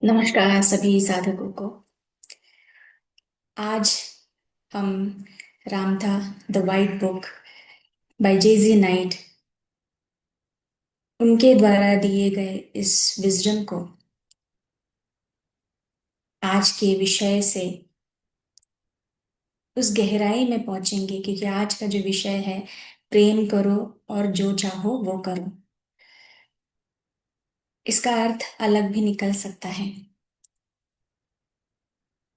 नमस्कार सभी साधकों को। आज हम Ramtha the White Book by J Z Knight उनके द्वारा दिए गए इस विजडम को आज के विषय से उस गहराई में पहुंचेंगे, क्योंकि आज का जो विषय है प्रेम करो और जो चाहो वो करो। इसका अर्थ अलग भी निकल सकता है।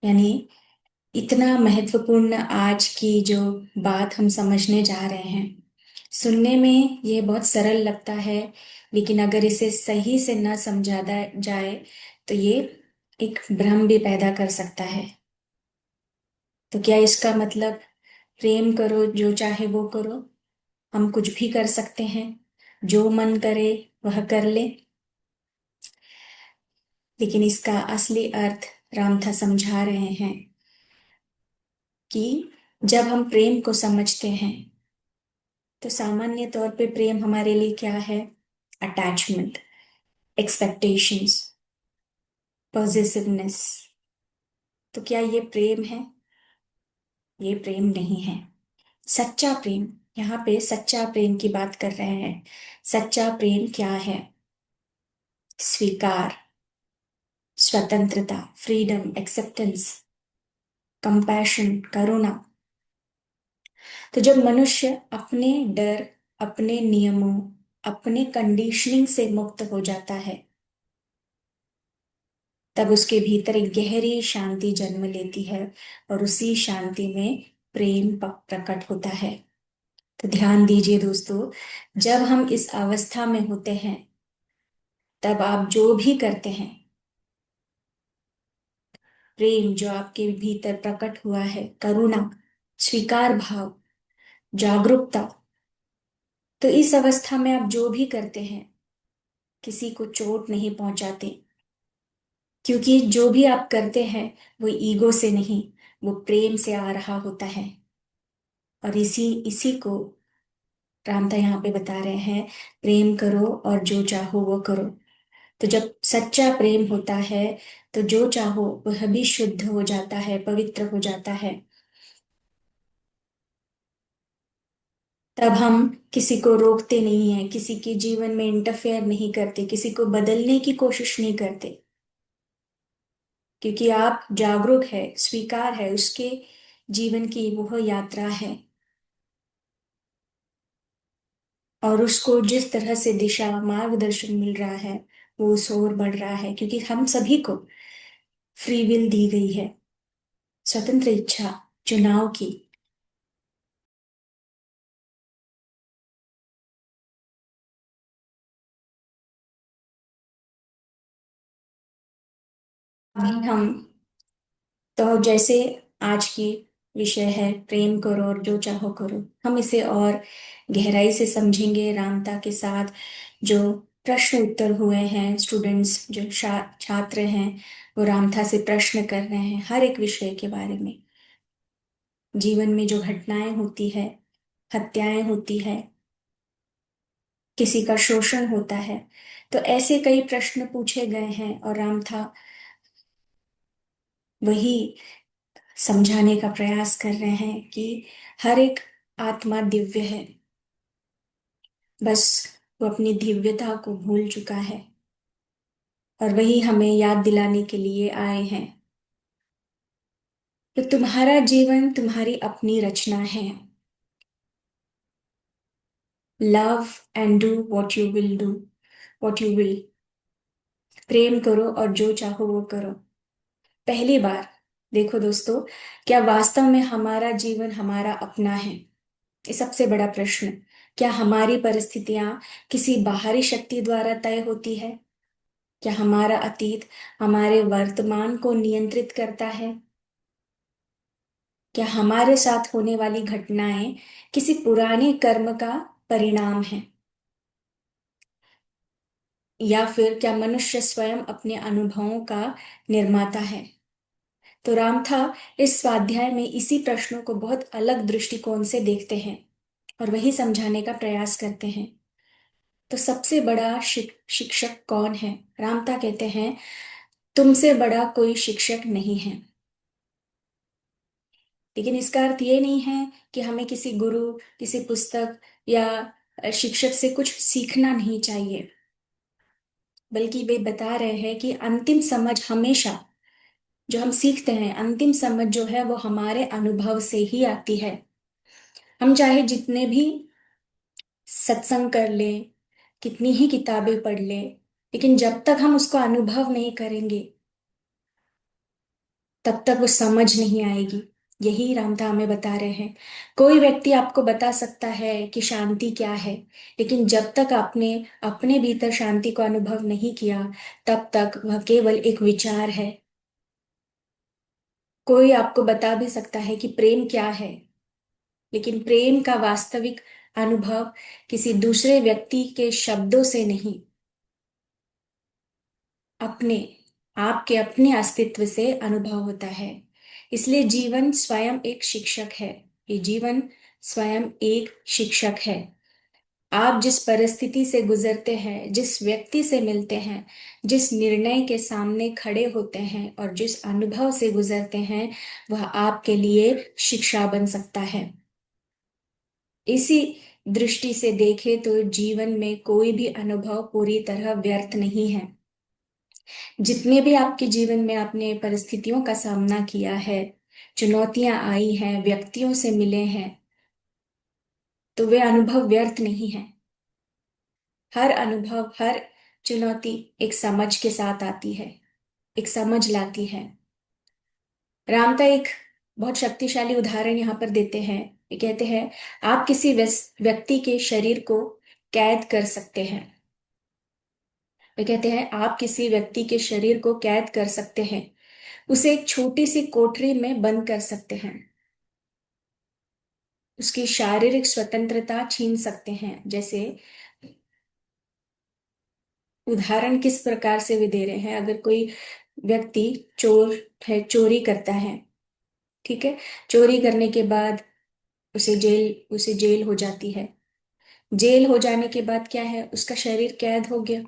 यानी इतना महत्वपूर्ण आज की जो बात हम समझने जा रहे हैं, सुनने में ये बहुत सरल लगता है, लेकिन अगर इसे सही से ना समझा जाए तो ये एक भ्रम भी पैदा कर सकता है। तो क्या इसका मतलब प्रेम करो जो चाहे वो करो, हम कुछ भी कर सकते हैं, जो मन करे वह कर ले? लेकिन इसका असली अर्थ रामथा समझा रहे हैं कि जब हम प्रेम को समझते हैं तो सामान्य तौर पे प्रेम हमारे लिए क्या है? Attachment, expectations, positiveness. तो क्या ये प्रेम है? ये प्रेम नहीं है। सच्चा प्रेम, यहाँ पे सच्चा प्रेम की बात कर रहे हैं। सच्चा प्रेम क्या है? स्वीकार, स्वतंत्रता, फ्रीडम, एक्सेप्टेंस, कंपैशन, करुणा। तो जब मनुष्य अपने डर, अपने नियमों, अपने कंडीशनिंग से मुक्त हो जाता है, तब उसके भीतर एक गहरी शांति जन्म लेती है, और उसी शांति में प्रेम प्रकट होता है। तो ध्यान दीजिए दोस्तों, जब हम इस अवस्था में होते हैं तब आप जो भी करते हैं, प्रेम जो आपके भीतर प्रकट हुआ है, करुणा, स्वीकार भाव, जागरूकता, तो इस अवस्था में आप जो भी करते हैं किसी को चोट नहीं पहुंचाते, क्योंकि जो भी आप करते हैं वो ईगो से नहीं, वो प्रेम से आ रहा होता है। और इसी इसी को रामता यहाँ पे बता रहे हैं, प्रेम करो और जो चाहो वो करो। तो जब सच्चा प्रेम होता है तो जो चाहो वह भी शुद्ध हो जाता है, पवित्र हो जाता है। तब हम किसी को रोकते नहीं है, किसी के जीवन में इंटरफेयर नहीं करते, किसी को बदलने की कोशिश नहीं करते, क्योंकि आप जागरूक है, स्वीकार है, उसके जीवन की वह यात्रा है, और उसको जिस तरह से दिशा मार्गदर्शन मिल रहा है वो उस ओर बढ़ रहा है, क्योंकि हम सभी को फ्री विल दी गई है, स्वतंत्र इच्छा चुनाव की। अभी हम, तो जैसे आज की विषय है प्रेम करो और जो चाहो करो, हम इसे और गहराई से समझेंगे रामता के साथ। जो प्रश्न उत्तर हुए हैं, स्टूडेंट्स जो छात्र हैं वो रामता से प्रश्न कर रहे हैं हर एक विषय के बारे में। जीवन में जो घटनाएं होती है, हत्याएं होती है, किसी का शोषण होता है, तो ऐसे कई प्रश्न पूछे गए हैं, और रामथा वही समझाने का प्रयास कर रहे हैं कि हर एक आत्मा दिव्य है, बस वो अपनी दिव्यता को भूल चुका है, और वही हमें याद दिलाने के लिए आए हैं कि तुम्हारा जीवन तुम्हारी अपनी रचना है। Love and do what you will do, what you will. प्रेम करो और जो चाहो वो करो। पहली बार देखो दोस्तों, क्या वास्तव में हमारा जीवन हमारा अपना है? ये सबसे बड़ा प्रश्न। क्या हमारी परिस्थितियां किसी बाहरी शक्ति द्वारा तय होती है? क्या हमारा अतीत हमारे वर्तमान को नियंत्रित करता है? क्या हमारे साथ होने वाली घटनाएं किसी पुराने कर्म का परिणाम है? या फिर क्या मनुष्य स्वयं अपने अनुभवों का निर्माता है? तो रामथा इस स्वाध्याय में इसी प्रश्नों को बहुत अलग दृष्टिकोण से देखते हैं और वही समझाने का प्रयास करते हैं। तो सबसे बड़ा शिक्षक कौन है? रामता कहते हैं तुमसे बड़ा कोई शिक्षक नहीं है। लेकिन इसका अर्थ ये नहीं है कि हमें किसी गुरु, किसी पुस्तक या शिक्षक से कुछ सीखना नहीं चाहिए। बल्कि वे बता रहे हैं कि अंतिम समझ हमेशा, जो हम सीखते हैं, अंतिम समझ जो है वो हमारे अनुभव से ही आती है। हम चाहे जितने भी सत्संग कर लें, कितनी ही किताबें पढ़ लें, लेकिन जब तक हम उसको अनुभव नहीं करेंगे तब तक वो समझ नहीं आएगी। यही रामता हमें बता रहे हैं। कोई व्यक्ति आपको बता सकता है कि शांति क्या है, लेकिन जब तक आपने अपने भीतर शांति को अनुभव नहीं किया तब तक वह केवल एक विचार है। कोई आपको बता भी सकता है कि प्रेम क्या है, लेकिन प्रेम का वास्तविक अनुभव किसी दूसरे व्यक्ति के शब्दों से नहीं, अपने आपके अपने अस्तित्व से अनुभव होता है। इसलिए जीवन स्वयं एक शिक्षक है। ये जीवन स्वयं एक शिक्षक है। आप जिस परिस्थिति से गुजरते हैं, जिस व्यक्ति से मिलते हैं, जिस निर्णय के सामने खड़े होते हैं और जिस अनुभव से गुजरते हैं, वह आपके लिए शिक्षा बन सकता है। इसी दृष्टि से देखें तो जीवन में कोई भी अनुभव पूरी तरह व्यर्थ नहीं है। जितने भी आपके जीवन में आपने परिस्थितियों का सामना किया है, चुनौतियां आई हैं, व्यक्तियों से मिले हैं, तो वे अनुभव व्यर्थ नहीं है। हर अनुभव, हर चुनौती एक समझ के साथ आती है, एक समझ लाती है। रामता एक बहुत शक्तिशाली उदाहरण यहाँ पर देते हैं। ये कहते हैं, आप किसी व्यक्ति के शरीर को कैद कर सकते हैं। वे कहते हैं, आप किसी व्यक्ति के शरीर को कैद कर सकते हैं, उसे एक छोटी सी कोठरी में बंद कर सकते हैं, उसकी शारीरिक स्वतंत्रता छीन सकते हैं। जैसे उदाहरण किस प्रकार से वे दे रहे हैं, अगर कोई व्यक्ति चोर है, चोरी करता है, ठीक है, चोरी करने के बाद उसे जेल हो जाती है। जेल हो जाने के बाद क्या है, उसका शरीर कैद हो गया,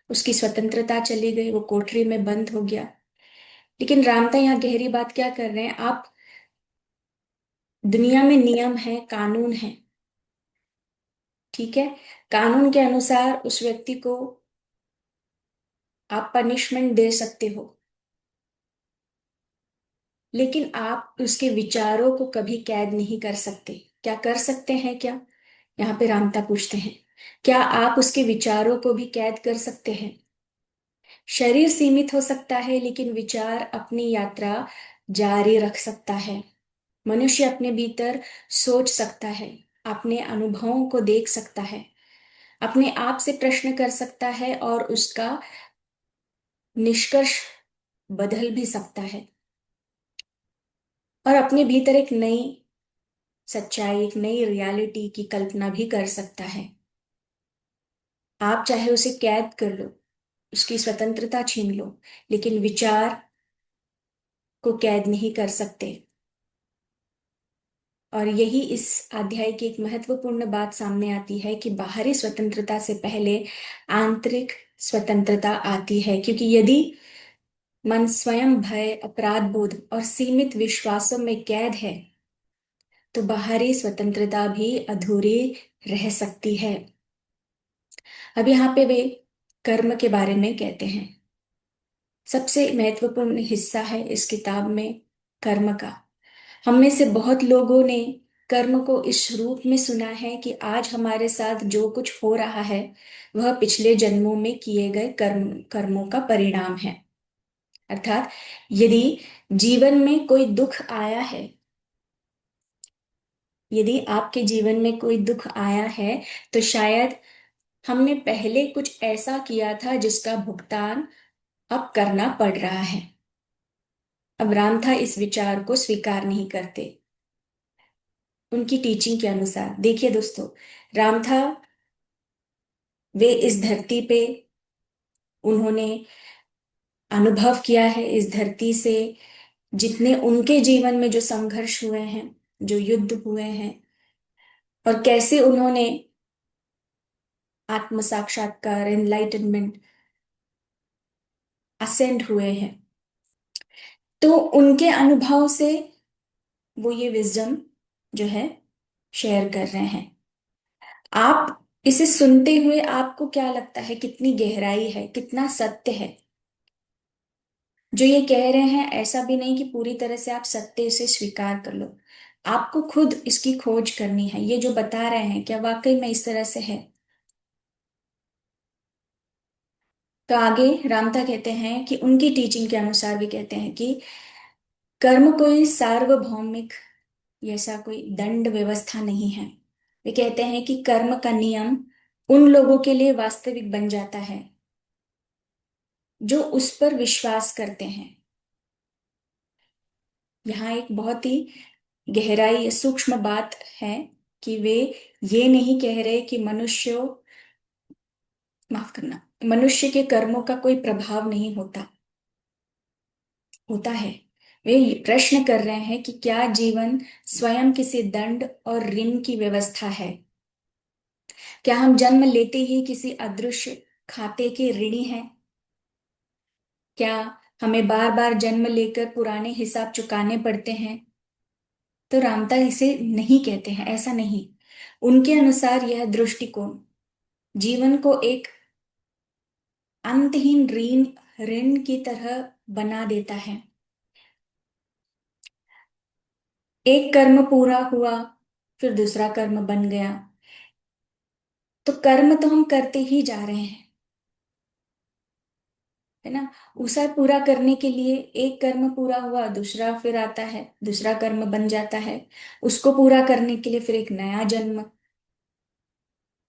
उसकी स्वतंत्रता चली गई, वो कोठरी में बंद हो गया। लेकिन रामता यहाँ गहरी बात क्या कर रहे हैं, आप, दुनिया में नियम है, कानून है, ठीक है, कानून के अनुसार उस व्यक्ति को आप पनिशमेंट दे सकते हो, लेकिन आप उसके विचारों को कभी कैद नहीं कर सकते। क्या कर सकते हैं क्या? यहाँ पे रामता पूछते हैं, क्या आप उसके विचारों को भी कैद कर सकते हैं? शरीर सीमित हो सकता है, लेकिन विचार अपनी यात्रा जारी रख सकता है। मनुष्य अपने भीतर सोच सकता है, अपने अनुभवों को देख सकता है, अपने आप से प्रश्न कर सकता है और उसका निष्कर्ष बदल भी सकता है, और अपने भीतर एक नई सच्चाई, एक नई रियलिटी की कल्पना भी कर सकता है। आप चाहे उसे कैद कर लो, उसकी स्वतंत्रता छीन लो, लेकिन विचार को कैद नहीं कर सकते। और यही इस अध्याय की एक महत्वपूर्ण बात सामने आती है कि बाहरी स्वतंत्रता से पहले आंतरिक स्वतंत्रता आती है, क्योंकि यदि मन स्वयं भय, अपराध बोध और सीमित विश्वासों में कैद है, तो बाहरी स्वतंत्रता भी अधूरी रह सकती है। अब यहाँ पे वे कर्म के बारे में कहते हैं। सबसे महत्वपूर्ण हिस्सा है इस किताब में कर्म का। हम में से बहुत लोगों ने कर्म को इस रूप में सुना है कि आज हमारे साथ जो कुछ हो रहा है वह पिछले जन्मों में किए गए कर्मों का परिणाम है। अर्थात यदि जीवन में कोई दुख आया है, यदि आपके जीवन में कोई दुख आया है, तो शायद हमने पहले कुछ ऐसा किया था जिसका भुगतान अब करना पड़ रहा है। अब रामथा इस विचार को स्वीकार नहीं करते। उनकी टीचिंग के अनुसार देखिए दोस्तों, रामथा, वे इस धरती पे, उन्होंने अनुभव किया है इस धरती से, जितने उनके जीवन में जो संघर्ष हुए हैं, जो युद्ध हुए हैं, और कैसे उन्होंने आत्म साक्षात्कार, एनलाइटनमेंट असेंड हुए हैं, तो उनके अनुभव से वो ये विजडम जो है शेयर कर रहे हैं। आप इसे सुनते हुए आपको क्या लगता है, कितनी गहराई है, कितना सत्य है जो ये कह रहे हैं? ऐसा भी नहीं कि पूरी तरह से आप सत्य से स्वीकार कर लो, आपको खुद इसकी खोज करनी है। ये जो बता रहे हैं क्या वाकई में इस तरह से है? तो आगे रामता कहते हैं कि उनकी टीचिंग के अनुसार भी कहते हैं कि कर्म कोई सार्वभौमिक, ऐसा कोई दंड व्यवस्था नहीं है। वे कहते हैं कि कर्म का नियम उन लोगों के लिए वास्तविक बन जाता है जो उस पर विश्वास करते हैं। यहाँ एक बहुत ही गहराई सूक्ष्म बात है कि वे ये नहीं कह रहे कि मनुष्यों, माफ करना, मनुष्य के कर्मों का कोई प्रभाव नहीं होता, होता है। वे ये प्रश्न कर रहे हैं कि क्या जीवन स्वयं किसी दंड और ऋण की व्यवस्था है? क्या हम जन्म लेते ही किसी अदृश्य खाते के ऋणी हैं? क्या हमें बार बार जन्म लेकर पुराने हिसाब चुकाने पड़ते हैं? तो रामता इसे नहीं कहते हैं, ऐसा नहीं। उनके अनुसार यह दृष्टिकोण जीवन को एक अंतहीन ऋण ऋण की तरह बना देता है। एक कर्म पूरा हुआ, फिर दूसरा कर्म बन गया, तो कर्म तो हम करते ही जा रहे हैं, है ना? उसे पूरा करने के लिए एक कर्म पूरा हुआ, दूसरा फिर आता है, दूसरा कर्म बन जाता है। उसको पूरा करने के लिए फिर एक नया जन्म,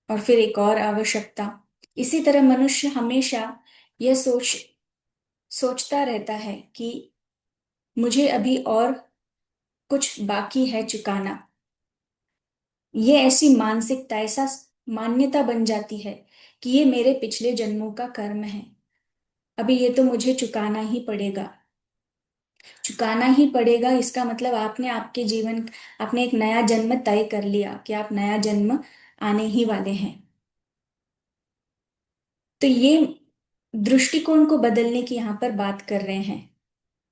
और फिर एक और आवश्यकता। इसी तरह मनुष्य हमेशा यह सोचता रहता है कि मुझे अभी और कुछ बाकी है चुकाना। ये ऐसी मानसिकता, ऐसा मान्यता बन जाती है कि ये मेरे पिछले जन्मों का कर्म है, अभी ये तो मुझे चुकाना ही पड़ेगा। चुकाना ही पड़ेगा इसका मतलब आपने आपके जीवन, आपने एक नया जन्म तय कर लिया कि आप नया जन्म आने ही वाले हैं। तो ये दृष्टिकोण को बदलने की यहाँ पर बात कर रहे हैं।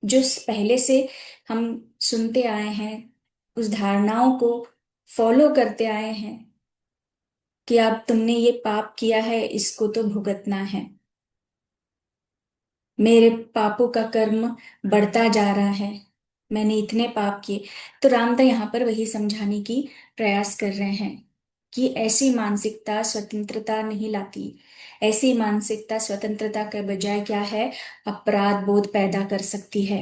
जो पहले से हम सुनते आए हैं, उस धारणाओं को फॉलो करते आए हैं कि अब तुमने ये पाप किया है, इसको तो भुगतना है, मेरे पापों का कर्म बढ़ता जा रहा है, मैंने इतने पाप किए। तो रामदा यहाँ पर वही समझाने की प्रयास कर रहे हैं कि ऐसी मानसिकता स्वतंत्रता नहीं लाती। ऐसी मानसिकता स्वतंत्रता के बजाय क्या है, अपराध बोध पैदा कर सकती है।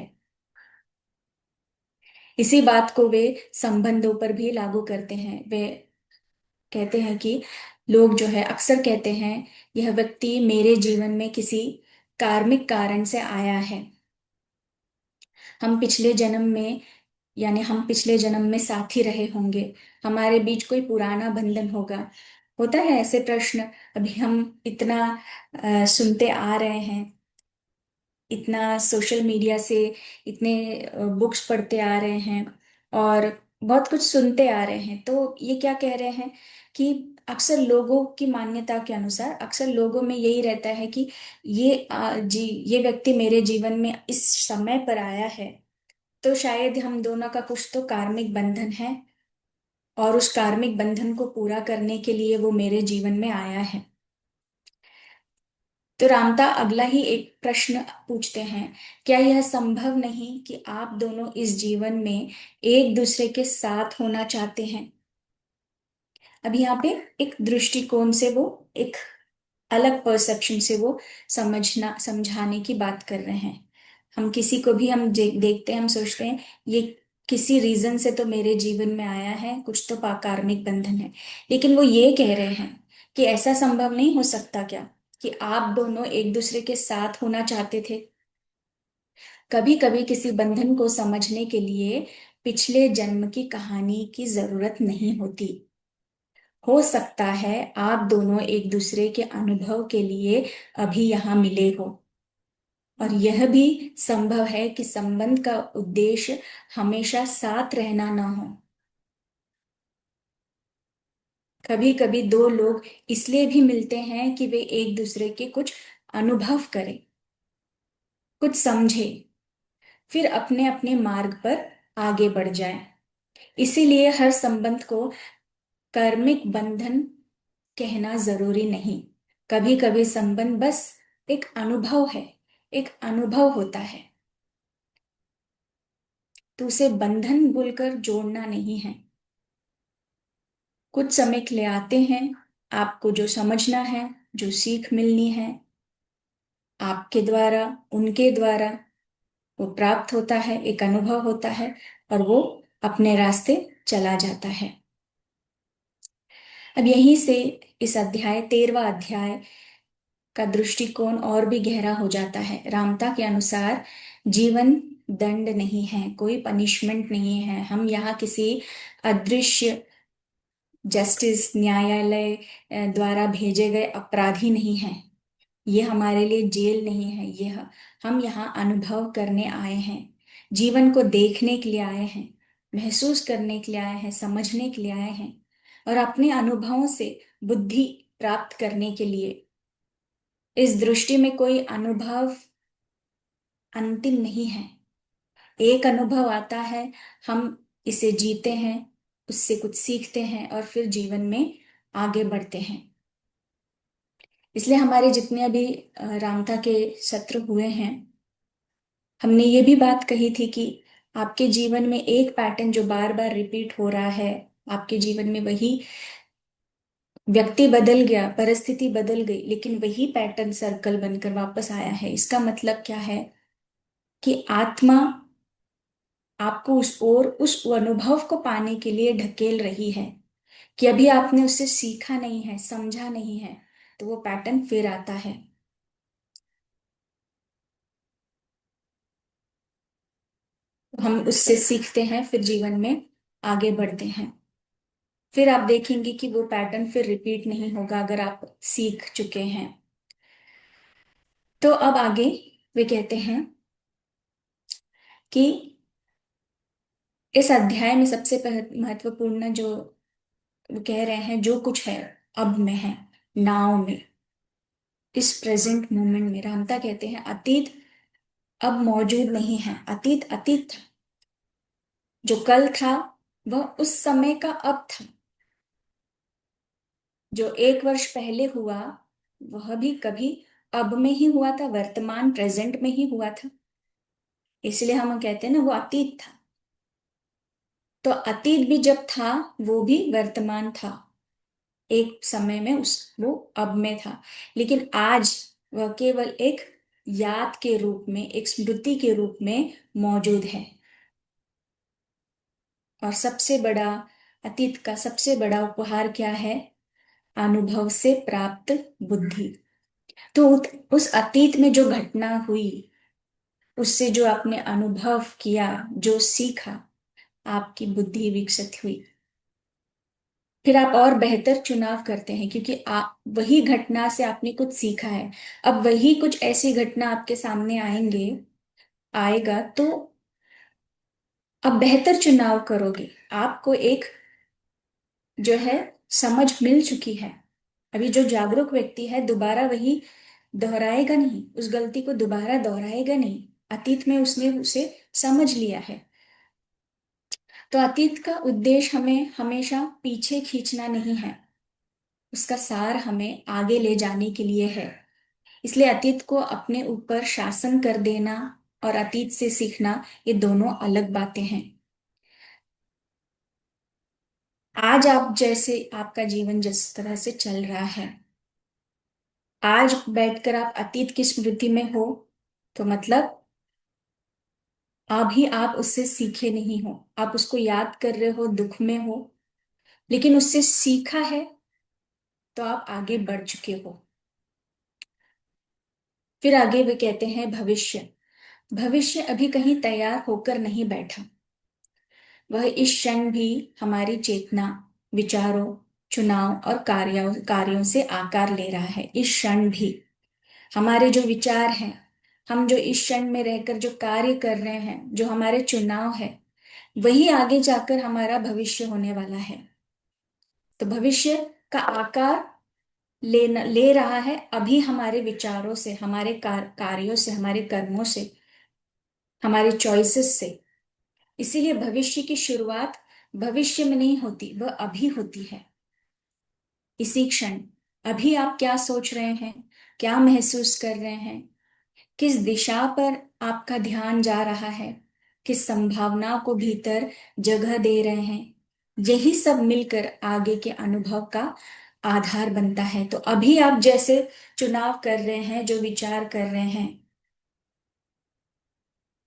इसी बात को वे संबंधों पर भी लागू करते हैं। वे कहते हैं कि लोग जो है अक्सर कहते हैं यह व्यक्ति मेरे जीवन में किसी कार्मिक कारण से आया है। हम पिछले जन्म में, यानी हम पिछले जन्म में साथी रहे होंगे, हमारे बीच कोई पुराना बंधन होगा। होता है ऐसे प्रश्न, अभी हम इतना सुनते आ रहे हैं, इतना सोशल मीडिया से, इतने बुक्स पढ़ते आ रहे हैं और बहुत कुछ सुनते आ रहे हैं। तो ये क्या कह रहे हैं कि अक्सर लोगों की मान्यता के अनुसार अक्सर लोगों में यही रहता है कि ये व्यक्ति मेरे जीवन में इस समय पर आया है, तो शायद हम दोनों का कुछ तो कार्मिक बंधन है, और उस कार्मिक बंधन को पूरा करने के लिए वो मेरे जीवन में आया है। तो रामता अगला ही एक प्रश्न पूछते हैं, क्या यह संभव नहीं कि आप दोनों इस जीवन में एक दूसरे के साथ होना चाहते हैं? अभी यहाँ पे एक दृष्टिकोण से वो, एक अलग परसेप्शन से वो समझाने की बात कर रहे हैं। हम किसी को भी हम देखते हैं, हम सोचते हैं ये किसी रीजन से तो मेरे जीवन में आया है, कुछ तो कार्मिक बंधन है। लेकिन वो ये कह रहे हैं कि ऐसा संभव नहीं हो सकता क्या कि आप दोनों एक दूसरे के साथ होना चाहते थे? कभी कभी किसी बंधन को समझने के लिए पिछले जन्म की कहानी की जरूरत नहीं होती। हो सकता है आप दोनों एक दूसरे के अनुभव के लिए अभी यहाँ मिले हो, और यह भी संभव है कि संबंध का उद्देश्य हमेशा साथ रहना ना हो। कभी कभी दो लोग इसलिए भी मिलते हैं कि वे एक दूसरे के कुछ अनुभव करें। कुछ समझे, फिर अपने अपने मार्ग पर आगे बढ़ जाए। इसीलिए हर संबंध को कर्मिक बंधन कहना जरूरी नहीं। कभी कभी संबंध बस एक अनुभव है, एक अनुभव होता है। तो उसे बंधन बोलकर जोड़ना नहीं है। कुछ समय के लिए आते हैं, आपको जो समझना है, जो सीख मिलनी है, आपके द्वारा, उनके द्वारा, वो प्राप्त होता है, एक अनुभव होता है, और वो अपने रास्ते चला जाता है। अब यहीं से इस अध्याय 13वां अध्याय का दृष्टिकोण और भी गहरा हो जाता है। रामता के अनुसार जीवन दंड नहीं है, कोई पनिशमेंट नहीं है। हम यहाँ किसी अदृश्य जस्टिस न्यायालय द्वारा भेजे गए अपराधी नहीं हैं। ये हमारे लिए जेल नहीं है। यह हम यहाँ अनुभव करने आए हैं, जीवन को देखने के लिए आए हैं, महसूस करने के लिए आए हैं, समझने के लिए आए हैं, और अपने अनुभवों से बुद्धि प्राप्त करने के लिए। इस दृष्टि में कोई अनुभव अंतिम नहीं है। एक अनुभव आता है, हम इसे जीते हैं, उससे कुछ सीखते हैं, और फिर जीवन में आगे बढ़ते हैं। इसलिए हमारे जितने अभी रामता के सत्र हुए हैं, हमने ये भी बात कही थी कि आपके जीवन में एक पैटर्न जो बार बार रिपीट हो रहा है, आपके जीवन में वही व्यक्ति बदल गया, परिस्थिति बदल गई, लेकिन वही पैटर्न सर्कल बनकर वापस आया है। इसका मतलब क्या है? कि आत्मा आपको उस ओर, उस अनुभव को पाने के लिए ढकेल रही है, कि अभी आपने उससे सीखा नहीं है, समझा नहीं है, तो वो पैटर्न फिर आता है। हम उससे सीखते हैं, फिर जीवन में आगे बढ़ते हैं। फिर आप देखेंगे कि वो पैटर्न फिर रिपीट नहीं होगा अगर आप सीख चुके हैं। तो अब आगे वे कहते हैं कि इस अध्याय में सबसे महत्वपूर्ण जो वो कह रहे हैं, जो कुछ है अब में है, नाउ में, इस प्रेजेंट मोमेंट में। रामता कहते हैं अतीत अब मौजूद नहीं है। अतीत अतीत था, जो कल था वह उस समय का अब था। जो 1 वर्ष पहले हुआ वह भी कभी अब में ही हुआ था, वर्तमान प्रेजेंट में ही हुआ था। इसलिए हम कहते हैं ना, वो अतीत था। तो अतीत भी जब था, वो भी वर्तमान था, एक समय में उस वो अब में था। लेकिन आज वह केवल एक याद के रूप में, एक स्मृति के रूप में मौजूद है। और सबसे बड़ा, अतीत का सबसे बड़ा उपहार क्या है? अनुभव से प्राप्त बुद्धि। तो उस अतीत में जो घटना हुई, उससे जो आपने अनुभव किया, जो सीखा, आपकी बुद्धि विकसित हुई। फिर आप और बेहतर चुनाव करते हैं, क्योंकि आप वही घटना से आपने कुछ सीखा है। अब वही कुछ ऐसी घटना आपके सामने आएगा, तो अब बेहतर चुनाव करोगे। आपको एक जो है समझ मिल चुकी है। अभी जो जागरूक व्यक्ति है दोबारा वही दोहराएगा नहीं, उस गलती को दोबारा दोहराएगा नहीं। अतीत में उसने उसे समझ लिया है। तो अतीत का उद्देश्य हमें हमेशा पीछे खींचना नहीं है, उसका सार हमें आगे ले जाने के लिए है। इसलिए अतीत को अपने ऊपर शासन कर देना और अतीत से सीखना, ये दोनों अलग बातें हैं। आज आप जैसे, आपका जीवन जिस तरह से चल रहा है, आज बैठकर आप अतीत की स्मृति में हो, तो मतलब अभी आप उससे सीखे नहीं हो। आप उसको याद कर रहे हो, दुख में हो, लेकिन उससे सीखा है, तो आप आगे बढ़ चुके हो। फिर आगे वे कहते हैं भविष्य। भविष्य अभी कहीं तैयार होकर नहीं बैठा। वह इस क्षण भी हमारी चेतना, विचारों, चुनाव और कार्यों से आकार ले रहा है। इस क्षण भी हमारे जो विचार हैं, हम जो इस क्षण में रहकर जो कार्य कर रहे हैं, जो हमारे चुनाव है, वही आगे जाकर हमारा भविष्य होने वाला है। तो भविष्य का आकार ले रहा है अभी हमारे विचारों से, हमारे कार्यों से, हमारे कर्मों से, हमारे चॉइसेस से। इसीलिए भविष्य की शुरुआत भविष्य में नहीं होती, वह अभी होती है, इसी क्षण। अभी आप क्या सोच रहे हैं, क्या महसूस कर रहे हैं, किस दिशा पर आपका ध्यान जा रहा है, किस संभावना को भीतर जगह दे रहे हैं, यही सब मिलकर आगे के अनुभव का आधार बनता है। तो अभी आप जैसे चुनाव कर रहे हैं, जो विचार कर रहे हैं,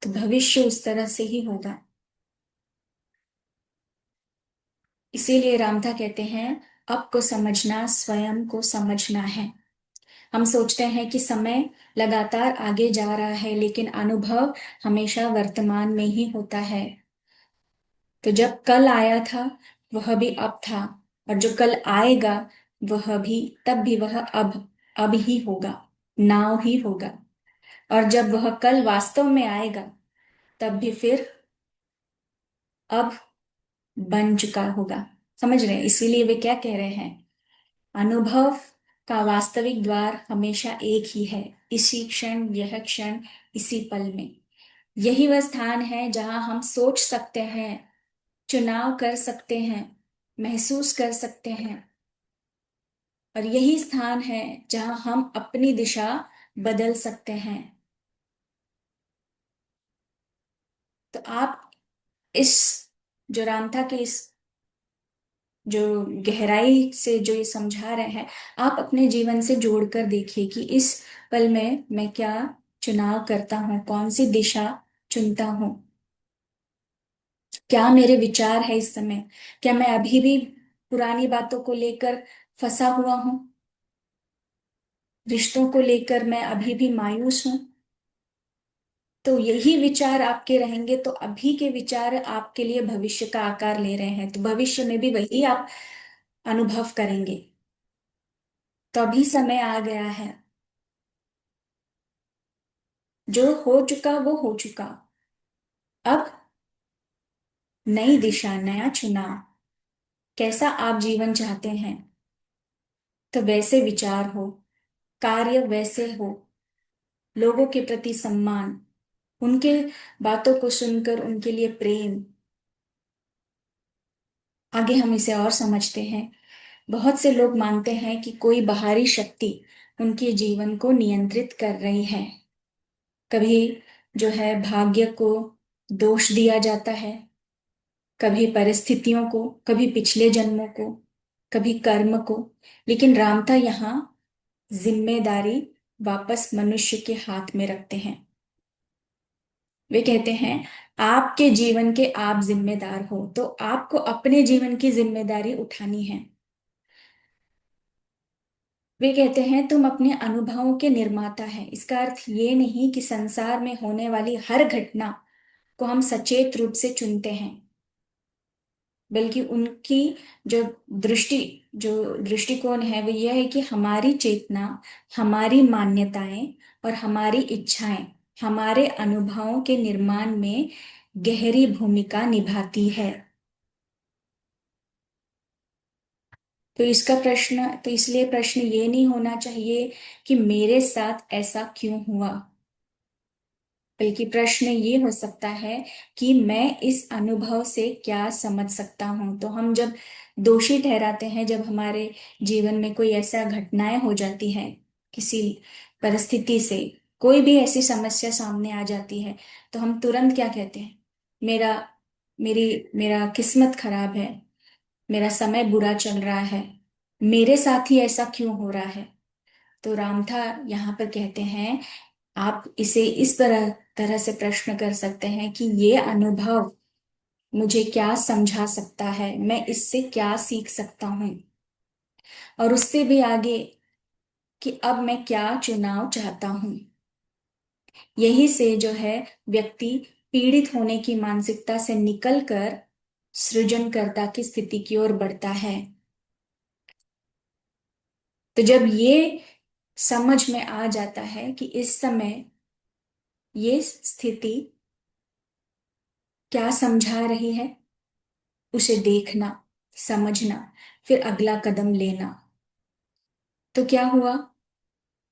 तो भविष्य उस तरह से ही होगा। इसीलिए रामथा कहते हैं, अब को समझना स्वयं को समझना है। हम सोचते हैं कि समय लगातार आगे जा रहा है, लेकिन अनुभव हमेशा वर्तमान में ही होता है। तो जब कल आया था वह भी अब था, और जो कल आएगा वह भी तब भी वह अब ही होगा, नाव ही होगा। और जब वह कल वास्तव में आएगा तब भी फिर अब बन चुका होगा। समझ रहे हैं? इसीलिए वे क्या कह रहे हैं, अनुभव का वास्तविक द्वार हमेशा एक ही है, इसी क्षण, यह क्षण, इसी पल में। यही वह स्थान है जहां हम सोच सकते हैं, चुनाव कर सकते हैं, महसूस कर सकते हैं। और यही स्थान है जहां हम अपनी दिशा बदल सकते हैं। तो आप इस जो रामथा के इस जो गहराई से जो ये समझा रहे हैं, आप अपने जीवन से जोड़कर देखिए कि इस पल में मैं क्या चुनाव करता हूँ, कौन सी दिशा चुनता हूँ, क्या मेरे विचार है इस समय। क्या मैं अभी भी पुरानी बातों को लेकर फंसा हुआ हूँ, रिश्तों को लेकर मैं अभी भी मायूस हूँ। तो यही विचार आपके रहेंगे तो अभी के विचार आपके लिए भविष्य का आकार ले रहे हैं, तो भविष्य में भी वही आप अनुभव करेंगे। तो अभी समय आ गया है, जो हो चुका वो हो चुका। अब नई दिशा, नया चुनाव, कैसा आप जीवन चाहते हैं, तो वैसे विचार हो, कार्य वैसे हो, लोगों के प्रति सम्मान, उनके बातों को सुनकर उनके लिए प्रेम। आगे हम इसे और समझते हैं। बहुत से लोग मानते हैं कि कोई बाहरी शक्ति उनके जीवन को नियंत्रित कर रही है। कभी जो है भाग्य को दोष दिया जाता है, कभी परिस्थितियों को, कभी पिछले जन्मों को, कभी कर्म को। लेकिन रामता यहाँ जिम्मेदारी वापस मनुष्य के हाथ में रखते हैं। वे कहते हैं, आपके जीवन के आप जिम्मेदार हो, तो आपको अपने जीवन की जिम्मेदारी उठानी है। वे कहते हैं, तुम अपने अनुभवों के निर्माता है। इसका अर्थ ये नहीं कि संसार में होने वाली हर घटना को हम सचेत रूप से चुनते हैं, बल्कि उनकी जो दृष्टि जो दृष्टिकोण है वो यह है कि हमारी चेतना, हमारी मान्यताएं और हमारी इच्छाएं हमारे अनुभवों के निर्माण में गहरी भूमिका निभाती है। तो इसलिए प्रश्न ये नहीं होना चाहिए कि मेरे साथ ऐसा क्यों हुआ, बल्कि प्रश्न ये हो सकता है कि मैं इस अनुभव से क्या समझ सकता हूं। तो हम जब दोषी ठहराते हैं, जब हमारे जीवन में कोई ऐसा घटनाएं हो जाती है, किसी परिस्थिति से कोई भी ऐसी समस्या सामने आ जाती है, तो हम तुरंत क्या कहते हैं, मेरा मेरी मेरा किस्मत खराब है, मेरा समय बुरा चल रहा है, मेरे साथ ही ऐसा क्यों हो रहा है। तो रामथा यहाँ पर कहते हैं, आप इसे इस तरह तरह से प्रश्न कर सकते हैं कि ये अनुभव मुझे क्या समझा सकता है, मैं इससे क्या सीख सकता हूं, और उससे भी आगे कि अब मैं क्या चुनाव चाहता हूं। यही से जो है व्यक्ति पीड़ित होने की मानसिकता से निकलकर सृजनकर्ता की स्थिति की ओर बढ़ता है। तो जब ये समझ में आ जाता है कि इस समय ये स्थिति क्या समझा रही है, उसे देखना, समझना, फिर अगला कदम लेना। तो क्या हुआ?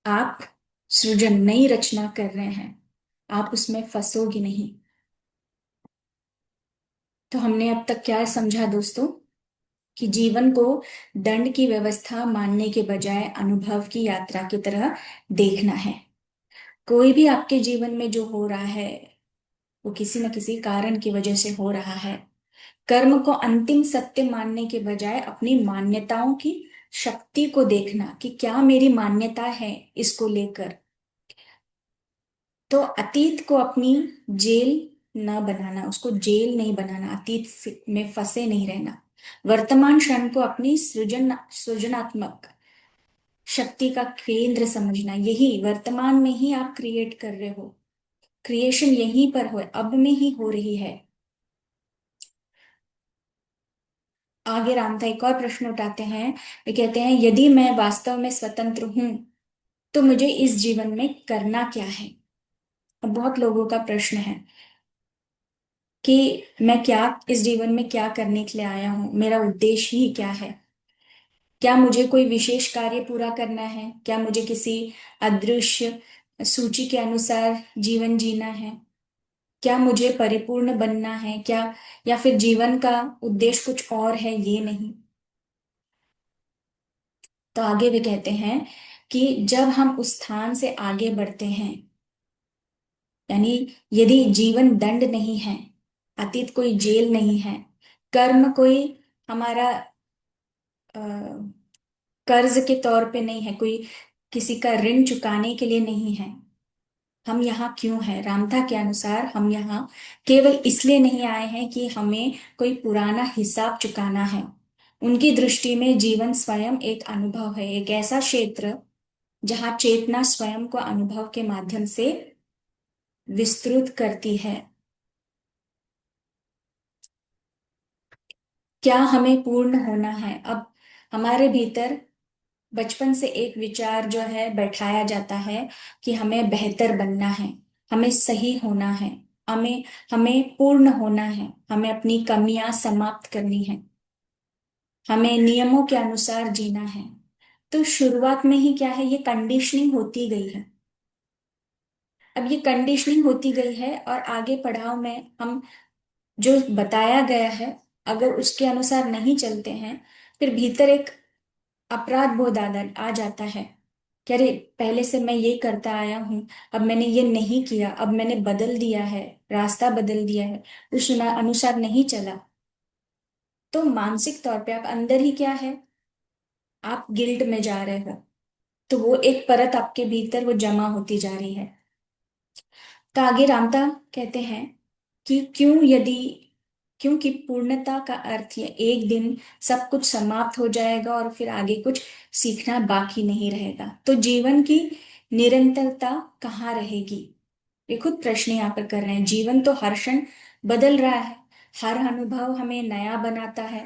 आप सृजन नई रचना कर रहे हैं, आप उसमें फंसोगे नहीं। तो हमने अब तक क्या समझा दोस्तों? कि जीवन को दंड की व्यवस्था मानने के बजाय अनुभव की यात्रा की तरह देखना है। कोई भी आपके जीवन में जो हो रहा है, वो किसी न किसी कारण की वजह से हो रहा है। कर्म को अंतिम सत्य मानने के बजाय अपनी मान्यताओं की शक्ति को देखना कि क्या मेरी मान्यता है इसको लेकर। तो अतीत को अपनी जेल न बनाना, उसको जेल नहीं बनाना, में फंसे नहीं रहना। वर्तमान क्षण को अपनी सृजनात्मक शक्ति का केंद्र समझना। यही वर्तमान में ही आप क्रिएट कर रहे हो, क्रिएशन यहीं पर हो, अब में ही हो रही है। आगे रामथा एक और प्रश्न उठाते हैं। वे कहते हैं, यदि मैं वास्तव में स्वतंत्र हूं तो मुझे इस जीवन में करना क्या है? अब बहुत लोगों का प्रश्न है कि मैं क्या इस जीवन में क्या करने के लिए आया हूं, मेरा उद्देश्य ही क्या है? क्या मुझे कोई विशेष कार्य पूरा करना है? क्या मुझे किसी अदृश्य सूची के अनुसार जीवन जीना है? क्या मुझे परिपूर्ण बनना है क्या? या फिर जीवन का उद्देश्य कुछ और है, ये नहीं। तो आगे वे कहते हैं कि जब हम उस स्थान से आगे बढ़ते हैं, यानी यदि जीवन दंड नहीं है, अतीत कोई जेल नहीं है, कर्म कोई हमारा अ, कर्ज के तौर पे नहीं है, कोई किसी का ऋण चुकाने के लिए नहीं है। हम यहाँ क्यों हैं? रामथा के अनुसार हम यहाँ केवल इसलिए नहीं आए हैं कि हमें कोई पुराना हिसाब चुकाना है। उनकी दृष्टि में जीवन स्वयं एक अनुभव है, एक ऐसा क्षेत्र जहाँ चेतना स्वयं को अनुभव के माध्यम से विस्तृत करती है। क्या हमें पूर्ण होना है? अब हमारे भीतर बचपन से एक विचार जो है बैठाया जाता है कि हमें बेहतर बनना है, हमें सही होना है, हमें हमें पूर्ण होना है, हमें अपनी कमियां समाप्त करनी है, हमें नियमों के अनुसार जीना है। तो शुरुआत में ही क्या है, ये कंडीशनिंग होती गई है। अब ये कंडीशनिंग होती गई है और आगे पढ़ाव में हम जो बताया गया है, अगर उसके अनुसार नहीं चलते हैं, फिर भीतर एक अपराध बोध आ जाता है कि अरे पहले से मैं ये करता आया हूं, अब मैंने ये नहीं किया, अब मैंने बदल दिया है, रास्ता बदल दिया है, उस अनुसार नहीं चला। तो मानसिक तौर पे आप अंदर ही क्या है, आप गिल्ट में जा रहे हो। तो वो एक परत आपके भीतर वो जमा होती जा रही है। तो आगे रामता कहते हैं कि क्योंकि पूर्णता का अर्थ है एक दिन सब कुछ समाप्त हो जाएगा और फिर आगे कुछ सीखना बाकी नहीं रहेगा। तो जीवन की निरंतरता कहाँ रहेगी? ये खुद प्रश्न यहाँ पर कर रहे हैं। जीवन तो हर क्षण बदल रहा है, हर अनुभव हमें नया बनाता है,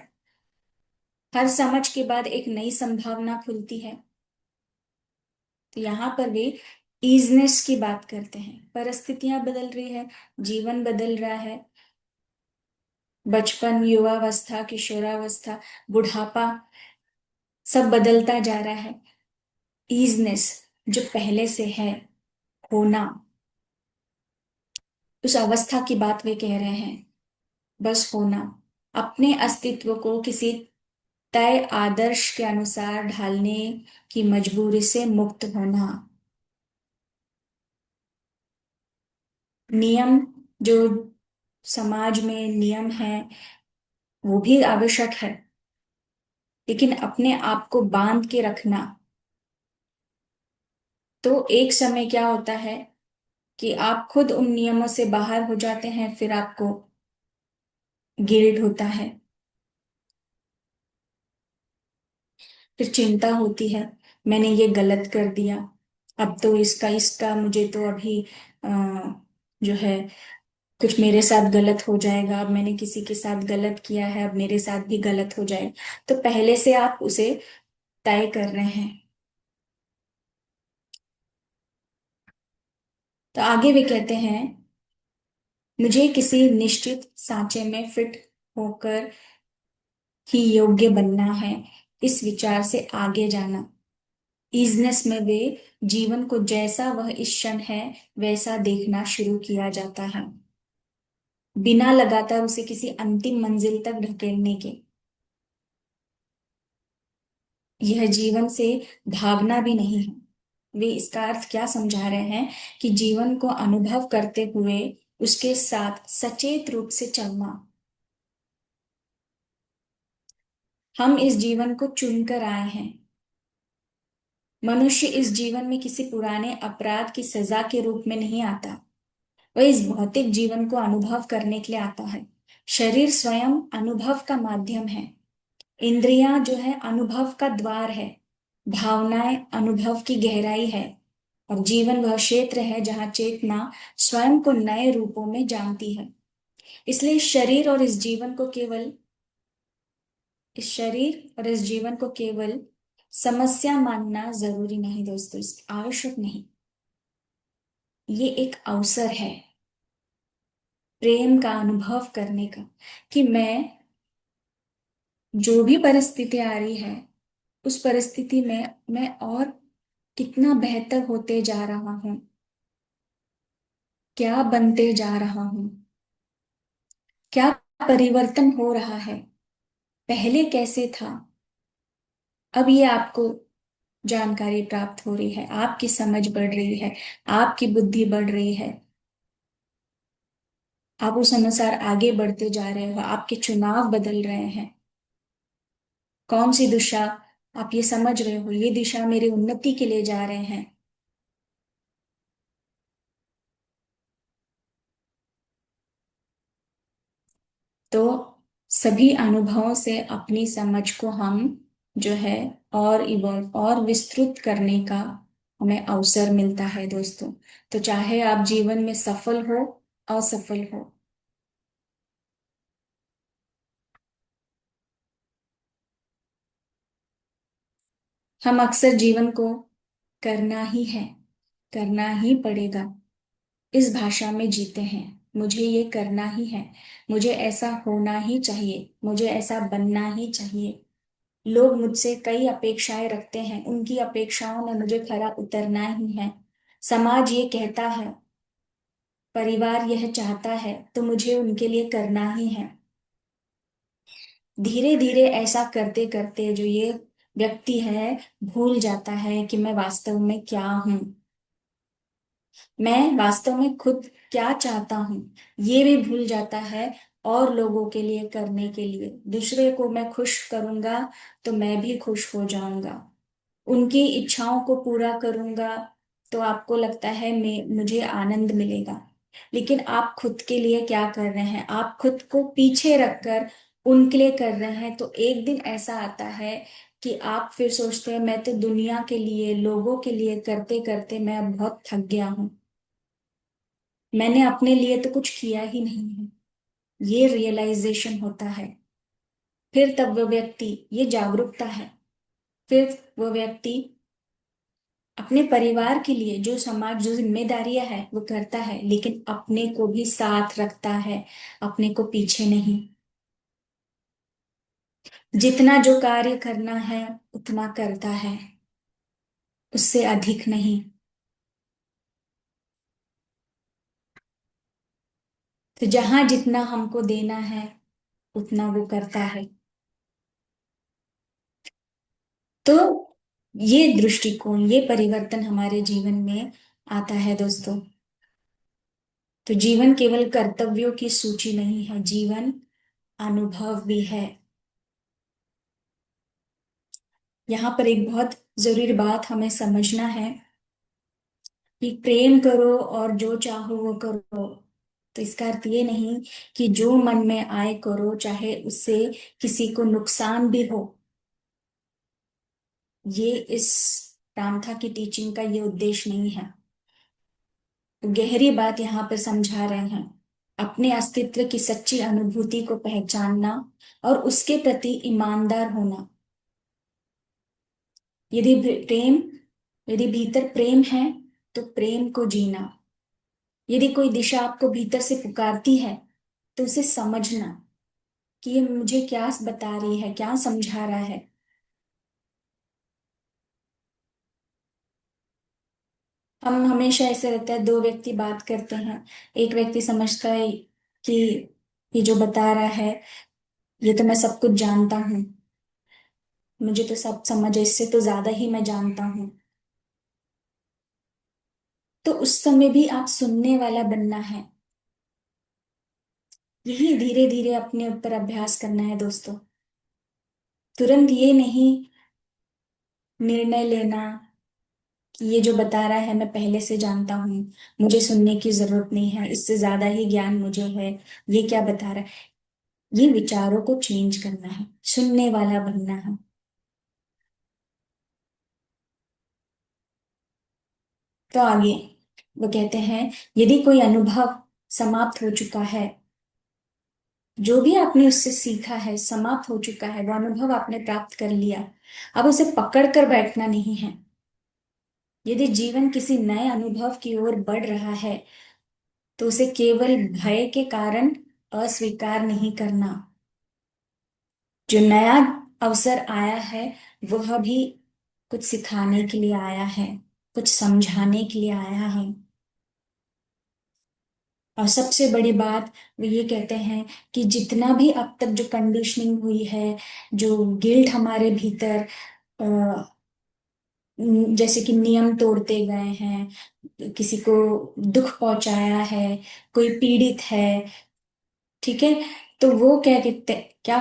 हर समझ के बाद एक नई संभावना खुलती है। तो यहाँ पर वे ईजनेस की बात करते हैं। परिस्थितियां बदल रही है, जीवन बदल रहा है, बचपन, युवावस्था, किशोरावस्था, बुढ़ापा, सब बदलता जा रहा है। ईजनेस जो पहले से है, होना, उस अवस्था की बात वे कह रहे हैं। बस होना, अपने अस्तित्व को किसी तय आदर्श के अनुसार ढालने की मजबूरी से मुक्त होना। नियम, जो समाज में नियम है, वो भी आवश्यक है, लेकिन अपने आप को बांध के रखना। तो एक समय क्या होता है कि आप खुद उन नियमों से बाहर हो जाते हैं, फिर आपको गिल्ट होता है, फिर चिंता होती है, मैंने ये गलत कर दिया, अब तो इसका इसका मुझे तो अभी अ, जो है कुछ मेरे साथ गलत हो जाएगा, अब मैंने किसी के साथ गलत किया है, अब मेरे साथ भी गलत हो जाएगा। तो पहले से आप उसे तय कर रहे हैं। तो आगे वे कहते हैं, मुझे किसी निश्चित सांचे में फिट होकर ही योग्य बनना है, इस विचार से आगे जाना। ईजनेस में वे जीवन को जैसा वह इस क्षण है वैसा देखना शुरू किया जाता है, बिना लगातार उसे किसी अंतिम मंजिल तक ढकेलने के। यह जीवन से भागना भी नहीं है। वे इसका अर्थ क्या समझा रहे हैं कि जीवन को अनुभव करते हुए उसके साथ सचेत रूप से चलना। हम इस जीवन को चुनकर आए हैं। मनुष्य इस जीवन में किसी पुराने अपराध की सजा के रूप में नहीं आता। वह इस भौतिक जीवन को अनुभव करने के लिए आता है। शरीर स्वयं अनुभव का माध्यम है। इंद्रियां जो है अनुभव का द्वार है। भावनाएं अनुभव की गहराई है। और जीवन वह क्षेत्र है जहां चेतना स्वयं को नए रूपों में जानती है। इसलिए इस जीवन को केवल समस्या मानना जरूरी नहीं दोस्तों, इस आवश्यक नहीं। ये एक अवसर है प्रेम का अनुभव करने का, कि जो भी परिस्थिति आ रही है उस परिस्थिति में मैं और कितना बेहतर होते जा रहा हूं, क्या बनते जा रहा हूं, क्या परिवर्तन हो रहा है, पहले कैसे था, अब ये आपको जानकारी प्राप्त हो रही है, आपकी समझ बढ़ रही है, आपकी बुद्धि बढ़ रही है, आप उस अनुसार आगे बढ़ते जा रहे हो, आपके चुनाव बदल रहे हैं। कौन सी दिशा आप ये समझ रहे हो, ये दिशा मेरी उन्नति के लिए जा रहे हैं। तो सभी अनुभवों से अपनी समझ को हम जो है और इवॉल्व और विस्तृत करने का हमें अवसर मिलता है दोस्तों। तो चाहे आप जीवन में सफल हो, असफल हो, हम अक्सर जीवन को करना ही है, करना ही पड़ेगा, इस भाषा में जीते हैं। मुझे ये करना ही है, मुझे ऐसा होना ही चाहिए, मुझे ऐसा बनना ही चाहिए। लोग मुझसे कई अपेक्षाएं रखते हैं, उनकी अपेक्षाओं में मुझे खरा उतरना ही है। समाज ये कहता है, परिवार यह चाहता है, तो मुझे उनके लिए करना ही है। धीरे धीरे ऐसा करते करते जो ये व्यक्ति है भूल जाता है कि मैं वास्तव में क्या हूं, मैं वास्तव में खुद क्या चाहता हूँ, ये भी भूल जाता है। और लोगों के लिए करने के लिए, दूसरे को मैं खुश करूंगा तो मैं भी खुश हो जाऊंगा, उनकी इच्छाओं को पूरा करूंगा तो आपको लगता है मैं मुझे आनंद मिलेगा। लेकिन आप खुद के लिए क्या कर रहे हैं, आप खुद को पीछे रखकर उनके लिए कर रहे हैं, तो एक दिन ऐसा आता है कि आप फिर सोचते हैं मैं तो दुनिया के लिए, लोगों के लिए करते करते मैं अब बहुत थक गया हूं, मैंने अपने लिए तो कुछ किया ही नहीं है। ये रियलाइजेशन होता है। फिर तब वह व्यक्ति, ये जागरूकता है, फिर वह व्यक्ति अपने परिवार के लिए जो समाज जो जिम्मेदारियां है वो करता है, लेकिन अपने को भी साथ रखता है, अपने को पीछे नहीं। जितना जो कार्य करना है उतना करता है, उससे अधिक नहीं। तो जहां जितना हमको देना है उतना वो करता है। तो ये दृष्टिकोण, ये परिवर्तन हमारे जीवन में आता है दोस्तों। तो जीवन केवल कर्तव्यों की सूची नहीं है, जीवन अनुभव भी है। यहाँ पर एक बहुत जरूरी बात हमें समझना है कि प्रेम करो और जो चाहो वो करो। तो इसका अर्थ ये नहीं कि जो मन में आए करो, चाहे उससे किसी को नुकसान भी हो। ये इस रामथा की टीचिंग का ये उद्देश्य नहीं है। तो गहरी बात यहाँ पर समझा रहे हैं, अपने अस्तित्व की सच्ची अनुभूति को पहचानना और उसके प्रति ईमानदार होना। यदि प्रेम यदि भीतर प्रेम है तो प्रेम को जीना। यदि कोई दिशा आपको भीतर से पुकारती है तो उसे समझना कि ये मुझे क्या बता रही है, क्या समझा रहा है। हम हमेशा ऐसे रहता है, दो व्यक्ति बात करते हैं, एक व्यक्ति समझता है कि ये जो बता रहा है ये तो मैं सब कुछ जानता हूँ, मुझे तो सब समझ है, इससे तो ज्यादा ही मैं जानता हूँ। तो उस समय भी आप सुनने वाला बनना है। यही धीरे धीरे अपने ऊपर अभ्यास करना है दोस्तों। तुरंत ये नहीं निर्णय लेना कि ये जो बता रहा है मैं पहले से जानता हूँ, मुझे सुनने की जरूरत नहीं है, इससे ज्यादा ही ज्ञान मुझे है, ये क्या बता रहा है। ये विचारों को चेंज करना है, सुनने वाला बनना है। तो आगे वो कहते हैं, यदि कोई अनुभव समाप्त हो चुका है, जो भी आपने उससे सीखा है समाप्त हो चुका है, वो अनुभव आपने प्राप्त कर लिया, अब उसे पकड़ कर बैठना नहीं है। यदि जीवन किसी नए अनुभव की ओर बढ़ रहा है, तो उसे केवल भय के कारण अस्वीकार नहीं करना। जो नया अवसर आया है, वह भी कुछ सिखाने के लिए आया है, कुछ समझाने के लिए आया है। और सबसे बड़ी बात वो ये कहते हैं कि जितना भी अब तक जो कंडीशनिंग हुई है, जो गिल्ट हमारे भीतर, जैसे कि नियम तोड़ते गए हैं, किसी को दुख पहुंचाया है, कोई पीड़ित है, ठीक है, तो वो क्या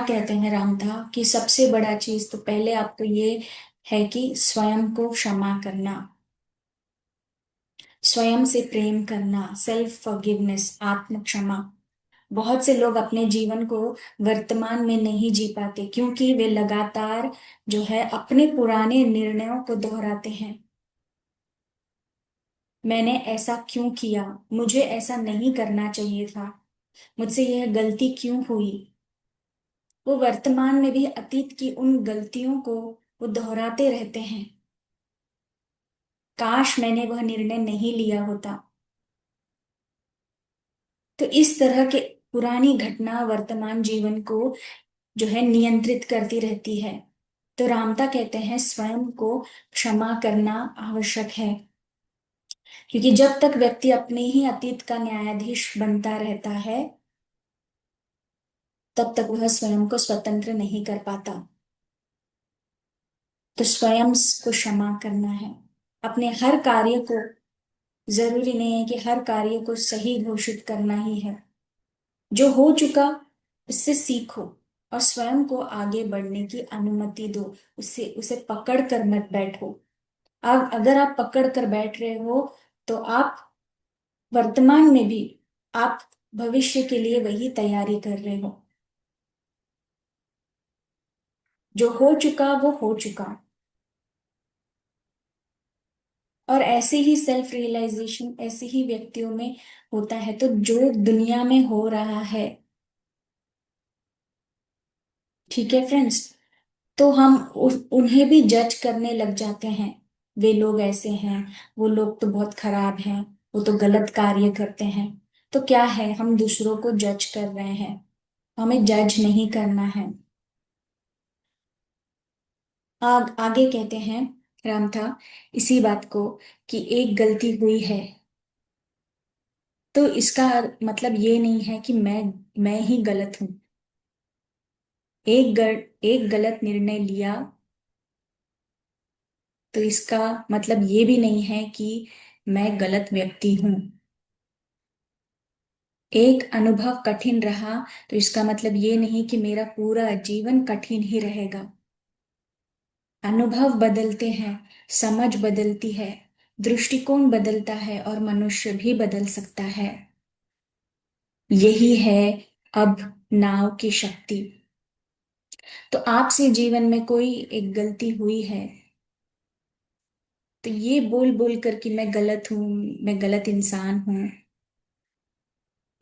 कहते हैं रामधा, कि सबसे बड़ा चीज तो पहले आपको ये है कि स्वयं को क्षमा करना, स्वयं से प्रेम करना, सेल्फ फॉरगिवनेस, आत्म क्षमा। बहुत से लोग अपने जीवन को वर्तमान में नहीं जी पाते, क्योंकि वे लगातार जो है अपने पुराने निर्णयों को दोहराते हैं। मैंने ऐसा क्यों किया, मुझे ऐसा नहीं करना चाहिए था, मुझसे यह गलती क्यों हुई। वो वर्तमान में भी अतीत की उन गलतियों को वो दोहराते रहते हैं। काश मैंने वह निर्णय नहीं लिया होता। तो इस तरह के पुरानी घटना वर्तमान जीवन को जो है नियंत्रित करती रहती है। तो रामता कहते हैं स्वयं को क्षमा करना आवश्यक है, क्योंकि जब तक व्यक्ति अपने ही अतीत का न्यायाधीश बनता रहता है, तब तक वह स्वयं को स्वतंत्र नहीं कर पाता। तो स्वयं को क्षमा करना है। अपने हर कार्य को, जरूरी नहीं है कि हर कार्य को सही घोषित करना ही है। जो हो चुका उससे सीखो और स्वयं को आगे बढ़ने की अनुमति दो। उसे उसे पकड़ कर मत बैठो। अब अगर आप पकड़ कर बैठ रहे हो, तो आप वर्तमान में भी, आप भविष्य के लिए वही तैयारी कर रहे हो। जो हो चुका वो हो चुका। और ऐसे ही सेल्फ रियलाइजेशन ऐसे ही व्यक्तियों में होता है। तो जो दुनिया में हो रहा है, ठीक है फ्रेंड्स, तो हम उन्हें भी जज करने लग जाते हैं। वे लोग ऐसे हैं, वो लोग तो बहुत खराब हैं, वो तो गलत कार्य करते हैं। तो क्या है, हम दूसरों को जज कर रहे हैं, हमें जज नहीं करना है। आगे कहते हैं राम था इसी बात को, कि एक गलती हुई है, तो इसका मतलब ये नहीं है कि मैं ही गलत हूं। एक गलत निर्णय लिया, तो इसका मतलब ये भी नहीं है कि मैं गलत व्यक्ति हूं। एक अनुभव कठिन रहा, तो इसका मतलब ये नहीं कि मेरा पूरा जीवन कठिन ही रहेगा। अनुभव बदलते हैं, समझ बदलती है, दृष्टिकोण बदलता है, और मनुष्य भी बदल सकता है। यही है अब नाव की शक्ति। तो आपसे जीवन में कोई एक गलती हुई है, तो ये बोल बोल कर कि मैं गलत हूं, मैं गलत इंसान हूं,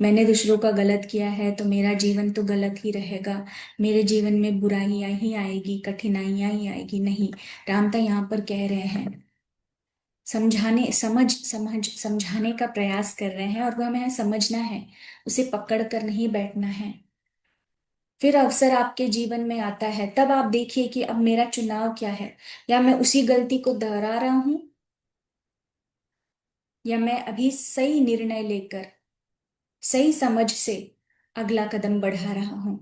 मैंने दूसरों का गलत किया है तो मेरा जीवन तो गलत ही रहेगा, मेरे जीवन में बुराइयां ही आएगी, कठिनाइयां ही आएगी, नहीं। रामता यहाँ पर कह रहे हैं, समझाने का प्रयास कर रहे हैं, और वह हमें समझना है, उसे पकड़ कर नहीं बैठना है। फिर अवसर आपके जीवन में आता है, तब आप देखिए कि अब मेरा चुनाव क्या है, या मैं उसी गलती को दोहरा रहा हूं, या मैं अभी सही निर्णय लेकर सही समझ से अगला कदम बढ़ा रहा हूं।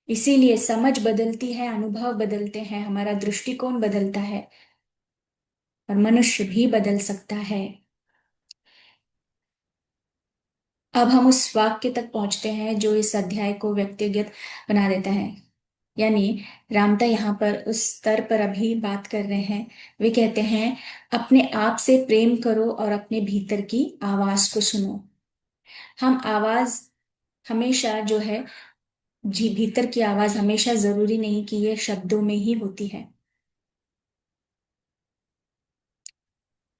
इसीलिए समझ बदलती है, अनुभव बदलते हैं, हमारा दृष्टिकोण बदलता है और मनुष्य भी बदल सकता है। अब हम उस वाक्य तक पहुंचते हैं जो इस अध्याय को व्यक्तिगत बना देता है। यानी रामता यहाँ पर उस स्तर पर अभी बात कर रहे हैं। वे कहते हैं अपने आप से प्रेम करो और अपने भीतर की आवाज को सुनो। हम आवाज हमेशा जो है, जी भीतर की आवाज हमेशा जरूरी नहीं कि ये शब्दों में ही होती है।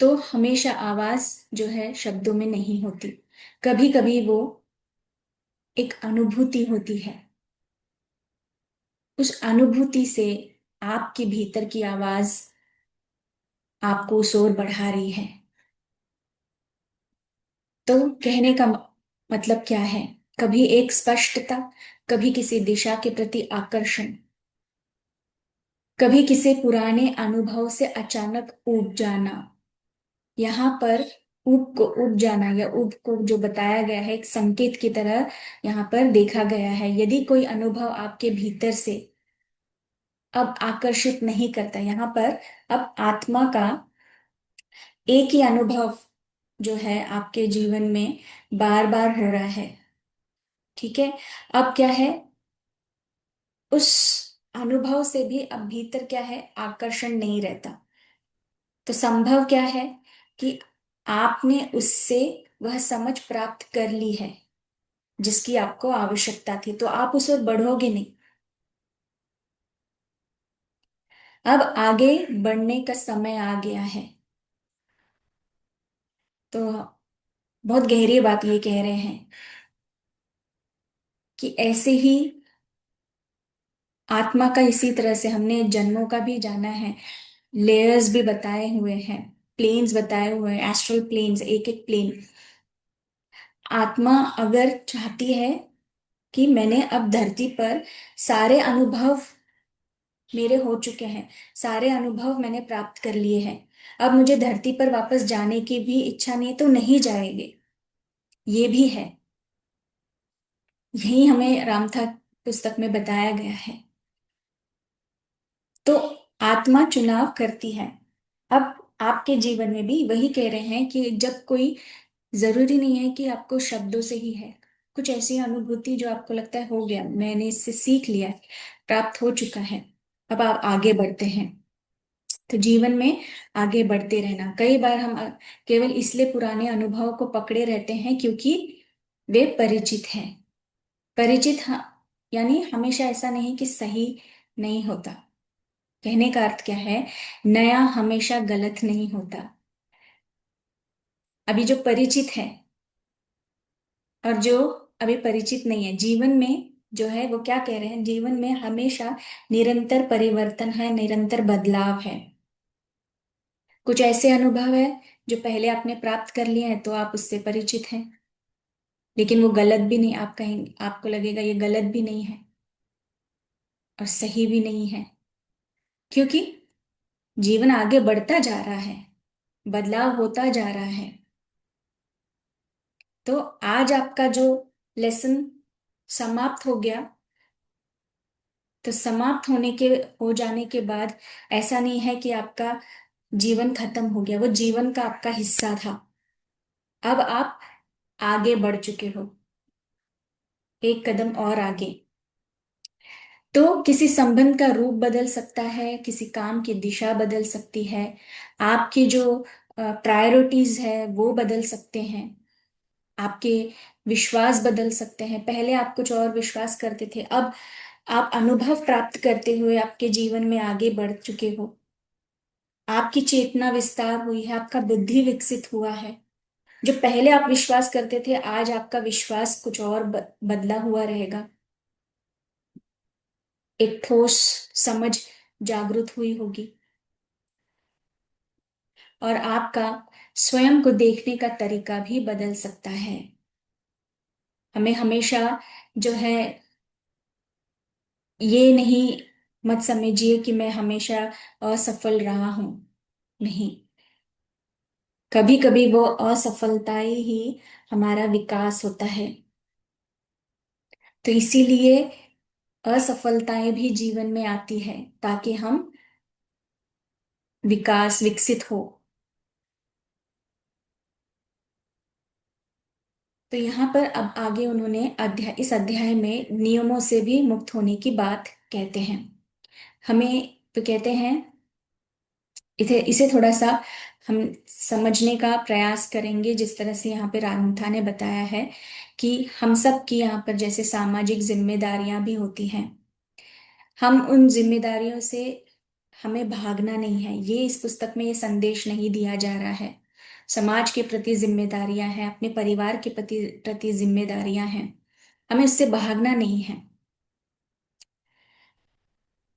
तो हमेशा आवाज जो है शब्दों में नहीं होती, कभी कभी वो एक अनुभूति होती है। उस अनुभूति से आपके भीतर की आवाज आपको उस ओर बढ़ा रही है। तो कहने का मतलब क्या है? कभी एक स्पष्टता, कभी किसी दिशा के प्रति आकर्षण, कभी किसी पुराने अनुभव से अचानक ऊब जाना। यहाँ पर ऊब को ऊब जाना या ऊब को जो बताया गया है एक संकेत की तरह यहाँ पर देखा गया है। यदि कोई अनुभव आपके भीतर से अब आकर्षित नहीं करता, यहाँ पर अब आत्मा का एक ही अनुभव जो है आपके जीवन में बार बार हो रहा है, ठीक है। अब क्या है, उस अनुभव से भी अब भीतर क्या है, आकर्षण नहीं रहता। तो संभव क्या है कि आपने उससे वह समझ प्राप्त कर ली है जिसकी आपको आवश्यकता थी, तो आप उस ओर बढ़ोगे नहीं। अब आगे बढ़ने का समय आ गया है। तो बहुत गहरी बात ये कह रहे हैं कि ऐसे ही आत्मा का इसी तरह से हमने जन्मों का भी जाना है, लेयर्स भी बताए हुए हैं, प्लेन्स बताए हुए हैं, एस्ट्रल प्लेन्स, एक एक प्लेन। आत्मा अगर चाहती है कि मैंने अब धरती पर सारे अनुभव मेरे हो चुके हैं, सारे अनुभव मैंने प्राप्त कर लिए हैं, अब मुझे धरती पर वापस जाने की भी इच्छा नहीं, तो नहीं जाएंगे, ये भी है। यही हमें रामथा पुस्तक में बताया गया है। तो आत्मा चुनाव करती है। अब आपके जीवन में भी वही कह रहे हैं कि जब कोई, जरूरी नहीं है कि आपको शब्दों से ही है, कुछ ऐसी अनुभूति जो आपको लगता है हो गया, मैंने इससे सीख लिया है, प्राप्त हो चुका है, अब आप आगे बढ़ते हैं। तो जीवन में आगे बढ़ते रहना, कई बार हम केवल इसलिए पुराने अनुभव को पकड़े रहते हैं क्योंकि वे परिचित हैं। परिचित यानी हमेशा ऐसा नहीं कि सही नहीं होता। कहने का अर्थ क्या है, नया हमेशा गलत नहीं होता। अभी जो परिचित है और जो अभी परिचित नहीं है, जीवन में जो है वो क्या कह रहे हैं, जीवन में हमेशा निरंतर परिवर्तन है, निरंतर बदलाव है। कुछ ऐसे अनुभव है जो पहले आपने प्राप्त कर लिए हैं तो आप उससे परिचित हैं, लेकिन वो गलत भी नहीं, आप कहेंगे, आपको लगेगा ये गलत भी नहीं है और सही भी नहीं है, क्योंकि जीवन आगे बढ़ता जा रहा है, बदलाव होता जा रहा है। तो आज आपका जो लेसन समाप्त हो गया, तो समाप्त हो जाने के बाद ऐसा नहीं है कि आपका जीवन खत्म हो गया, वो जीवन का आपका हिस्सा था। अब आप आगे बढ़ चुके हो, एक कदम और आगे। तो किसी संबंध का रूप बदल सकता है, किसी काम की दिशा बदल सकती है, आपकी जो प्रायोरिटीज है वो बदल सकते हैं, आपके विश्वास बदल सकते हैं। पहले आप कुछ और विश्वास करते थे, अब आप अनुभव प्राप्त करते हुए आपके जीवन में आगे बढ़ चुके हो, आपकी चेतना विस्तार हुई है, आपका बुद्धि विकसित हुआ है। जो पहले आप विश्वास करते थे, आज आपका विश्वास कुछ और बदला हुआ रहेगा। एक ठोस समझ जागृत हुई होगी और आपका स्वयं को देखने का तरीका भी बदल सकता है। हमें हमेशा जो है ये नहीं, मत समझिए कि मैं हमेशा असफल रहा हूं, नहीं। कभी कभी वो असफलताएं ही हमारा विकास होता है। तो इसीलिए असफलताएं भी जीवन में आती है ताकि हम विकसित हो। तो यहाँ पर अब आगे उन्होंने इस अध्याय में नियमों से भी मुक्त होने की बात कहते हैं हमें। तो कहते हैं इसे इसे थोड़ा सा हम समझने का प्रयास करेंगे, जिस तरह से यहाँ पे रामथा ने बताया है कि हम सब की यहाँ पर जैसे सामाजिक जिम्मेदारियां भी होती हैं। हम उन जिम्मेदारियों से हमें भागना नहीं है, ये इस पुस्तक में ये संदेश नहीं दिया जा रहा है। समाज के प्रति जिम्मेदारियां हैं, अपने परिवार के प्रति प्रति जिम्मेदारियां हैं, हमें उससे भागना नहीं है।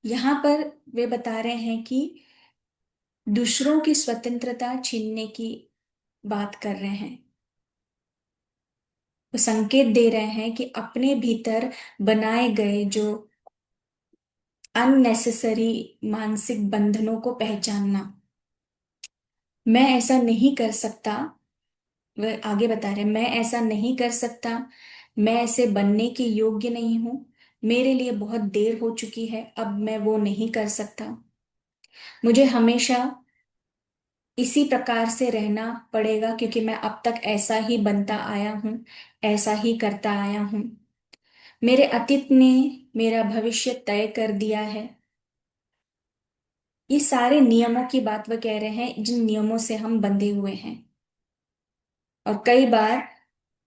यहाँ पर वे बता रहे हैं कि दूसरों की स्वतंत्रता छीनने की बात कर रहे हैं। वो संकेत दे रहे हैं कि अपने भीतर बनाए गए जो अननेसेसरी मानसिक बंधनों को पहचानना। मैं ऐसा नहीं कर सकता, वह आगे बता रहे, मैं ऐसा नहीं कर सकता, मैं ऐसे बनने के योग्य नहीं हूं, मेरे लिए बहुत देर हो चुकी है, अब मैं वो नहीं कर सकता, मुझे हमेशा इसी प्रकार से रहना पड़ेगा क्योंकि मैं अब तक ऐसा ही बनता आया हूं, ऐसा ही करता आया हूं, मेरे अतीत ने मेरा भविष्य तय कर दिया है। ये सारे नियमों की बात वह कह रहे हैं जिन नियमों से हम बंधे हुए हैं। और कई बार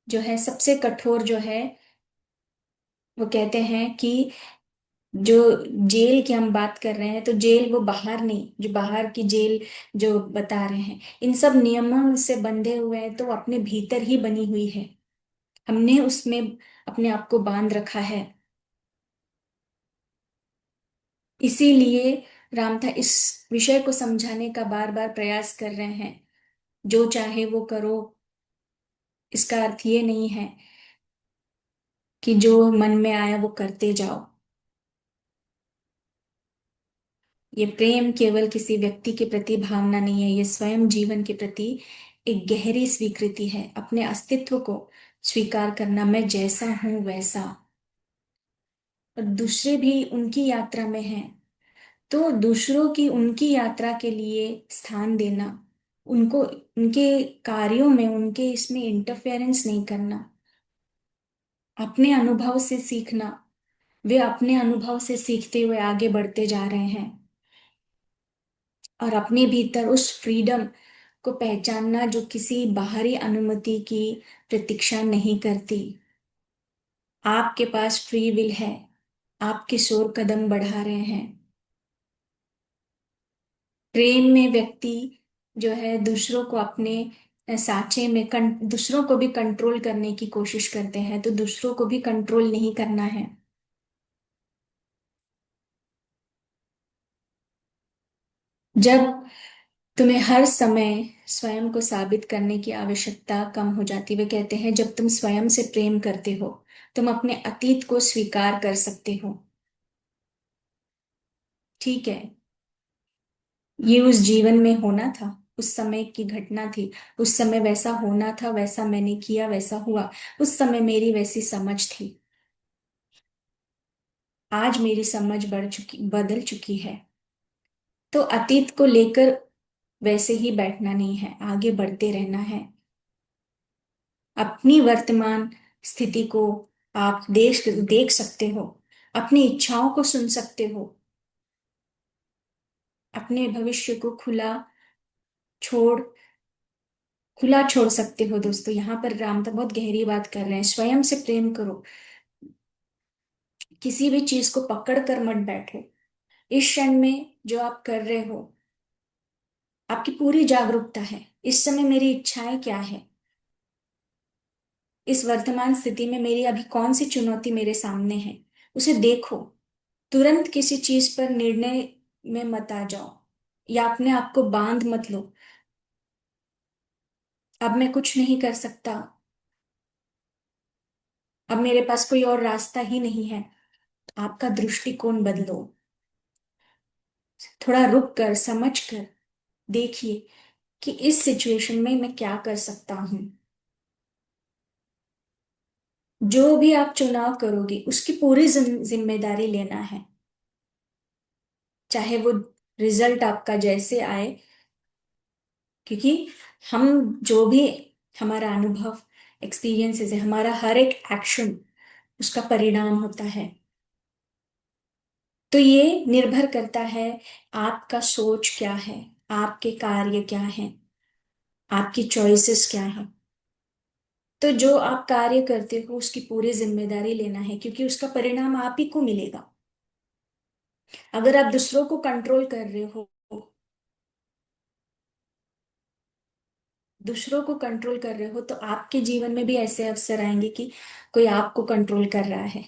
जो है सबसे कठोर जो है, वो कहते हैं कि जो जेल की हम बात कर रहे हैं, तो जेल वो बाहर नहीं, जो बाहर की जेल जो बता रहे हैं, इन सब नियमों से बंधे हुए हैं तो वो अपने भीतर ही बनी हुई है, हमने उसमें अपने आप को बांध रखा है। इसीलिए रामथा इस विषय को समझाने का बार बार प्रयास कर रहे हैं। जो चाहे वो करो, इसका अर्थ ये नहीं है कि जो मन में आया वो करते जाओ। ये प्रेम केवल किसी व्यक्ति के प्रति भावना नहीं है, ये स्वयं जीवन के प्रति एक गहरी स्वीकृति है, अपने अस्तित्व को स्वीकार करना, मैं जैसा हूं वैसा। और दूसरे भी उनकी यात्रा में हैं, तो दूसरों की उनकी यात्रा के लिए स्थान देना, उनको उनके कार्यों में उनके इसमें इंटरफेरेंस नहीं करना, अपने अनुभव से सीखना। वे अपने अनुभव से सीखते हुए आगे बढ़ते जा रहे हैं और अपने भीतर उस फ्रीडम को पहचानना जो किसी बाहरी अनुमति की प्रतीक्षा नहीं करती। आपके पास फ्री विल है, आप किस ओर कदम बढ़ा रहे हैं। प्रेम में व्यक्ति जो है दूसरों को अपने साँचे में दूसरों को भी कंट्रोल करने की कोशिश करते हैं, तो दूसरों को भी कंट्रोल नहीं करना है। जब तुम्हें हर समय स्वयं को साबित करने की आवश्यकता कम हो जाती, वे कहते हैं जब तुम स्वयं से प्रेम करते हो, तुम अपने अतीत को स्वीकार कर सकते हो। ठीक है, ये उस जीवन में होना था, उस समय की घटना थी, उस समय वैसा होना था, वैसा मैंने किया, वैसा हुआ, उस समय मेरी वैसी समझ थी। आज मेरी समझ बदल चुकी है। तो अतीत को लेकर वैसे ही बैठना नहीं है, आगे बढ़ते रहना है। अपनी वर्तमान स्थिति को आप देख सकते हो, अपनी इच्छाओं को सुन सकते हो, अपने भविष्य को छोड़ छोड़ सकते हो। दोस्तों, यहाँ पर राम तो बहुत गहरी बात कर रहे हैं, स्वयं से प्रेम करो, किसी भी चीज को पकड़ कर मत बैठो। इस क्षण में जो आप कर रहे हो, आपकी पूरी जागरूकता है, इस समय मेरी इच्छाएं क्या है, इस वर्तमान स्थिति में मेरी अभी कौन सी चुनौती मेरे सामने है, उसे देखो। तुरंत किसी चीज पर निर्णय में मत आ जाओ या अपने आप को बांध मत लो, अब मैं कुछ नहीं कर सकता, अब मेरे पास कोई और रास्ता ही नहीं है। आपका दृष्टिकोण बदलो, थोड़ा रुक कर समझ कर देखिए कि इस सिचुएशन में मैं क्या कर सकता हूँ। जो भी आप चुनाव करोगे उसकी पूरी जिम्मेदारी लेना है, चाहे वो रिजल्ट आपका जैसे आए। क्योंकि हम जो भी, हमारा अनुभव, एक्सपीरियंसेस है, हमारा हर एक एक्शन उसका परिणाम होता है। तो ये निर्भर करता है आपका सोच क्या है, आपके कार्य क्या है, आपकी चॉइसेस क्या है। तो जो आप कार्य करते हो उसकी पूरी जिम्मेदारी लेना है, क्योंकि उसका परिणाम आप ही को मिलेगा। अगर आप दूसरों को कंट्रोल कर रहे हो, दूसरों को कंट्रोल कर रहे हो, तो आपके जीवन में भी ऐसे अवसर आएंगे कि कोई आपको कंट्रोल कर रहा है।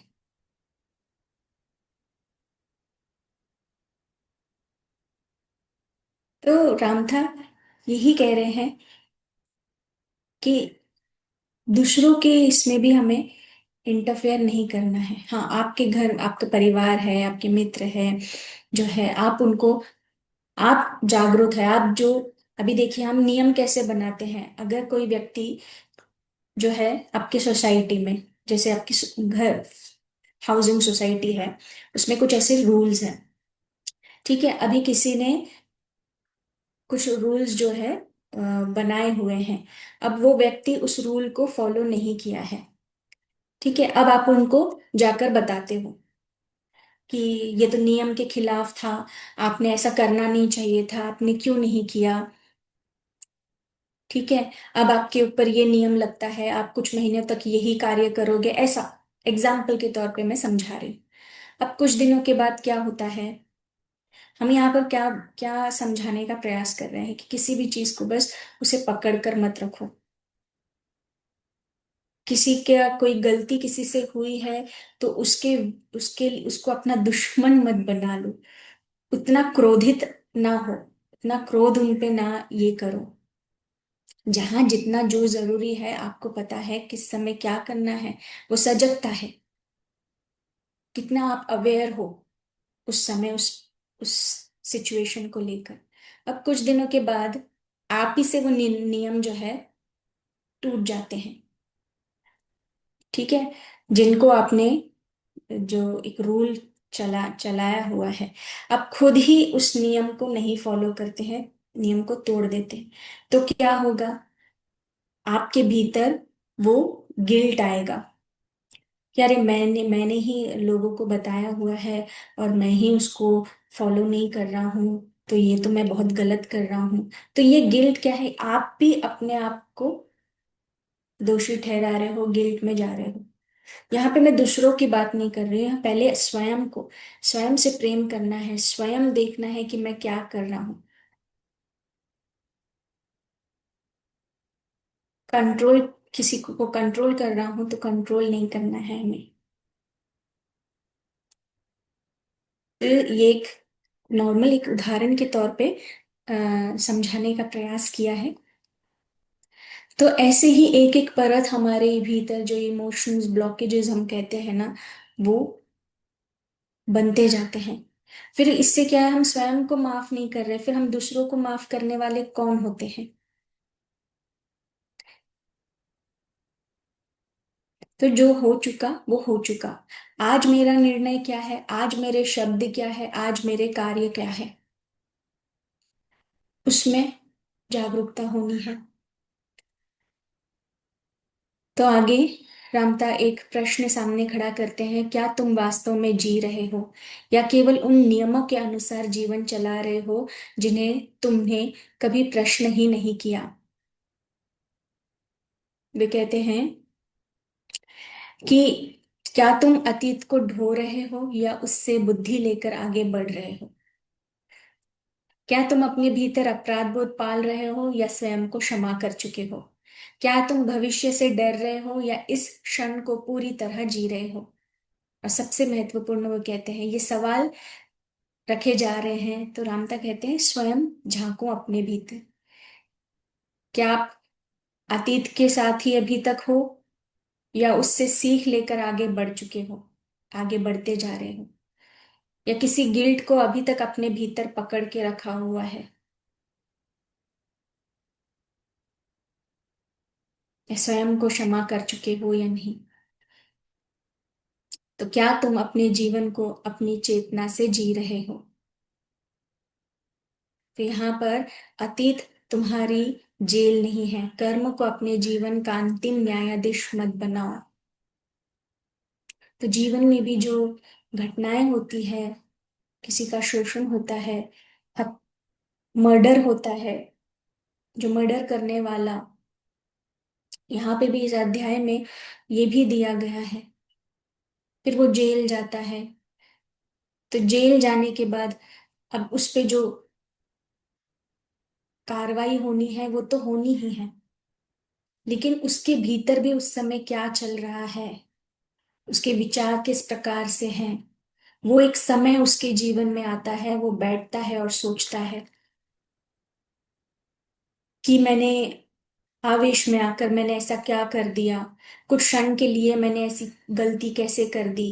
तो रामथा यही कह रहे हैं कि दूसरों के इसमें भी हमें इंटरफेयर नहीं करना है। हाँ, आपके घर, आपका परिवार है, आपके मित्र है, जो है, आप उनको, आप जागरूक है, आप जो, अभी देखिए हम नियम कैसे बनाते हैं। अगर कोई व्यक्ति जो है आपकी सोसाइटी में, जैसे आपकी घर, हाउसिंग सोसाइटी है, उसमें कुछ ऐसे रूल्स हैं। ठीक है, अभी किसी ने कुछ रूल्स जो है बनाए हुए हैं, अब वो व्यक्ति उस रूल को फॉलो नहीं किया है। ठीक है, अब आप उनको जाकर बताते हो कि ये तो नियम के खिलाफ था, आपने ऐसा करना नहीं चाहिए था, आपने क्यों नहीं किया। ठीक है, अब आपके ऊपर ये नियम लगता है, आप कुछ महीने तक यही कार्य करोगे, ऐसा एग्जाम्पल के तौर पे मैं समझा रही हूँ। अब कुछ दिनों के बाद क्या होता है, हम यहाँ पर क्या क्या समझाने का प्रयास कर रहे हैं कि किसी भी चीज को बस उसे पकड़ कर मत रखो। किसी का कोई गलती किसी से हुई है तो उसके उसके उसको अपना दुश्मन मत बना लो, उतना क्रोधित ना हो, उतना क्रोध उन पे ना ये करो। जहां जितना जो जरूरी है, आपको पता है किस समय क्या करना है, वो सजगता है। कितना आप अवेयर हो उस समय, उस सिचुएशन को लेकर। अब कुछ दिनों के बाद आप ही से वो नियम जो है टूट जाते हैं। ठीक है, जिनको आपने, जो एक रूल चलाया हुआ है, आप खुद ही उस नियम को नहीं फॉलो करते हैं, नियम को तोड़ देते हैं, तो क्या होगा, आपके भीतर वो गिल्ट आएगा कि अरे मैंने ही लोगों को बताया हुआ है और मैं ही उसको फॉलो नहीं कर रहा हूँ, तो ये तो मैं बहुत गलत कर रहा हूँ। तो ये गिल्ट क्या है, आप भी अपने आप को दोषी ठहरा रहे हो, गिल्ट में जा रहे हो। यहाँ पे मैं दूसरों की बात नहीं कर रही हूँ, पहले स्वयं को, स्वयं से प्रेम करना है, स्वयं देखना है कि मैं क्या कर रहा हूँ। कंट्रोल, किसी को कंट्रोल कर रहा हूँ तो कंट्रोल नहीं करना है हमें। तो ये एक नॉर्मल एक उदाहरण के तौर पे समझाने का प्रयास किया है। तो ऐसे ही एक एक परत हमारे भीतर, जो इमोशंस ब्लॉकेजेस हम कहते हैं ना, वो बनते जाते हैं। फिर इससे क्या है, हम स्वयं को माफ नहीं कर रहे, फिर हम दूसरों को माफ करने वाले कौन होते हैं। तो जो हो चुका वो हो चुका। आज मेरा निर्णय क्या है, आज मेरे शब्द क्या है, आज मेरे कार्य क्या है, उसमें जागरूकता होनी है। तो आगे रामता एक प्रश्न सामने खड़ा करते हैं, क्या तुम वास्तव में जी रहे हो, या केवल उन नियमों के अनुसार जीवन चला रहे हो जिन्हें तुमने कभी प्रश्न ही नहीं किया। वे कहते हैं कि क्या तुम अतीत को ढो रहे हो या उससे बुद्धि लेकर आगे बढ़ रहे हो। क्या तुम अपने भीतर अपराध बोध पाल रहे हो या स्वयं को क्षमा कर चुके हो। क्या तुम भविष्य से डर रहे हो या इस क्षण को पूरी तरह जी रहे हो। और सबसे महत्वपूर्ण वो कहते हैं, ये सवाल रखे जा रहे हैं तो रामता कहते हैं स्वयं झांको अपने भीतर। क्या आप अतीत के साथ ही अभी तक हो या उससे सीख लेकर आगे बढ़ चुके हो, आगे बढ़ते जा रहे हो, या किसी गिल्ट को अभी तक अपने भीतर पकड़ के रखा हुआ है। या स्वयं को क्षमा कर चुके हो या नहीं। तो क्या तुम अपने जीवन को अपनी चेतना से जी रहे हो? तो यहाँ पर अतीत तुम्हारी जेल नहीं है। कर्म को अपने जीवन का अंतिम न्यायाधीश मत बनाओ। तो जीवन में भी जो घटनाएं होती है, किसी का शोषण होता है, मर्डर होता है, जो मर्डर करने वाला, यहाँ पे भी इस अध्याय में ये भी दिया गया है। फिर वो जेल जाता है। तो जेल जाने के बाद अब उस पे जो कार्रवाई होनी है वो तो होनी ही है, लेकिन उसके भीतर भी उस समय क्या चल रहा है, उसके विचार किस प्रकार से हैं, वो एक समय उसके जीवन में आता है, वो बैठता है और सोचता है कि मैंने आवेश में आकर मैंने ऐसा क्या कर दिया, कुछ क्षण के लिए मैंने ऐसी गलती कैसे कर दी।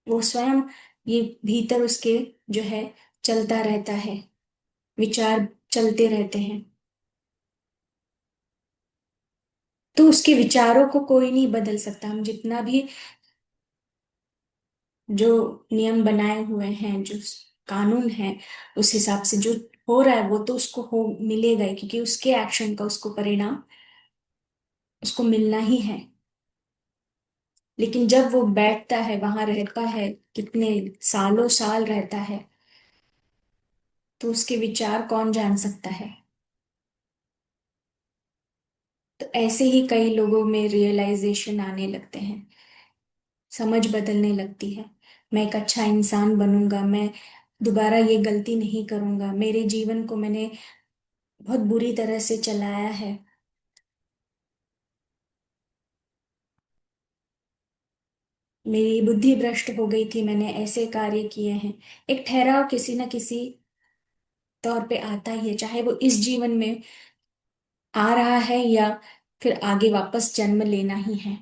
वो स्वयं ये भीतर उसके जो है चलता रहता है, विचार चलते रहते हैं। तो उसके विचारों को कोई नहीं बदल सकता। हम जितना भी जो नियम बनाए हुए हैं, जो कानून है, उस हिसाब से जो हो रहा है वो तो उसको हो मिलेगा ही, क्योंकि उसके एक्शन का उसको परिणाम उसको मिलना ही है। लेकिन जब वो बैठता है, वहां रहता है, कितने सालों साल रहता है, तो उसके विचार कौन जान सकता है। तो ऐसे ही कई लोगों में रियलाइजेशन आने लगते हैं, समझ बदलने लगती है। मैं एक अच्छा इंसान बनूंगा, मैं दोबारा ये गलती नहीं करूंगा, मेरे जीवन को मैंने बहुत बुरी तरह से चलाया है, मेरी बुद्धि भ्रष्ट हो गई थी, मैंने ऐसे कार्य किए हैं। एक ठहराव किसी न किसी तौर पे आता ही है, चाहे वो इस जीवन में आ रहा है या फिर आगे वापस जन्म लेना ही है।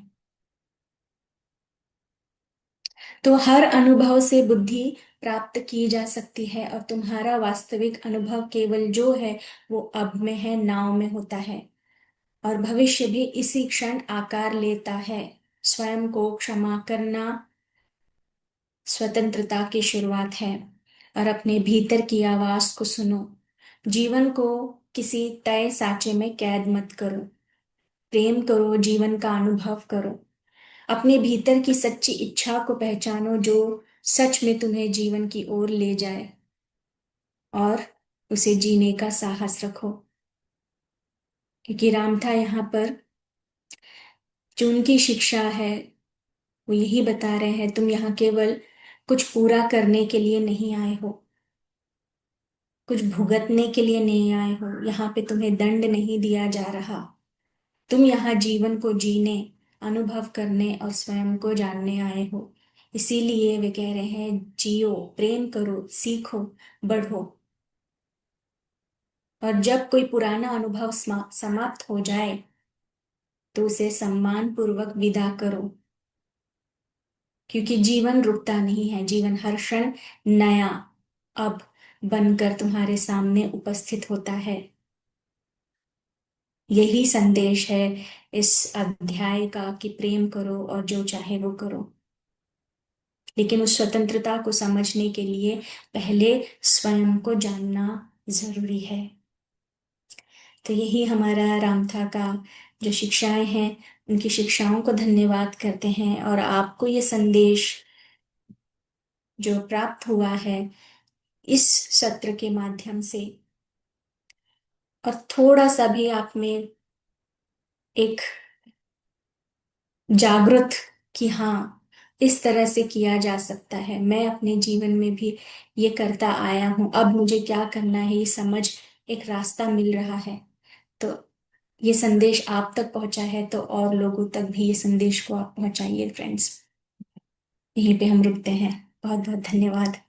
तो हर अनुभव से बुद्धि प्राप्त की जा सकती है, और तुम्हारा वास्तविक अनुभव केवल जो है वो अब में है, नाव में होता है। और भविष्य भी इसी क्षण आकार लेता है। स्वयं को क्षमा करना स्वतंत्रता की शुरुआत है। और अपने भीतर की आवाज को सुनो। जीवन को किसी तय साँचे में कैद मत करो। प्रेम करो, जीवन का अनुभव करो। अपने भीतर की सच्ची इच्छा को पहचानो, जो सच में तुम्हें जीवन की ओर ले जाए, और उसे जीने का साहस रखो। क्योंकि राम था यहाँ पर, जो उनकी शिक्षा है वो यही बता रहे हैं, तुम यहाँ केवल कुछ पूरा करने के लिए नहीं आए हो, कुछ भुगतने के लिए नहीं आए हो। यहाँ पे तुम्हें दंड नहीं दिया जा रहा। तुम यहाँ जीवन को जीने, अनुभव करने और स्वयं को जानने आए हो। इसीलिए वे कह रहे हैं, जियो, प्रेम करो, सीखो, बढ़ो। और जब कोई पुराना अनुभव समाप्त हो जाए, तो उसे सम्मान पूर्वक विदा करो। क्योंकि जीवन रुकता नहीं है, जीवन हर क्षण नया अब बनकर तुम्हारे सामने उपस्थित होता है। यही संदेश है इस अध्याय का, कि प्रेम करो और जो चाहे वो करो। लेकिन उस स्वतंत्रता को समझने के लिए पहले स्वयं को जानना जरूरी है। तो यही हमारा रामथा का जो शिक्षाएं हैं, उनकी शिक्षाओं को धन्यवाद करते हैं। और आपको ये संदेश जो प्राप्त हुआ है इस सत्र के माध्यम से, और थोड़ा सा भी आप में एक जागृत, कि हाँ, इस तरह से किया जा सकता है, मैं अपने जीवन में भी ये करता आया हूं, अब मुझे क्या करना है, ये समझ एक रास्ता मिल रहा है। तो ये संदेश आप तक पहुंचा है, तो और लोगों तक भी ये संदेश को आप पहुंचाइए फ्रेंड्स। यहीं पे हम रुकते हैं। बहुत बहुत धन्यवाद।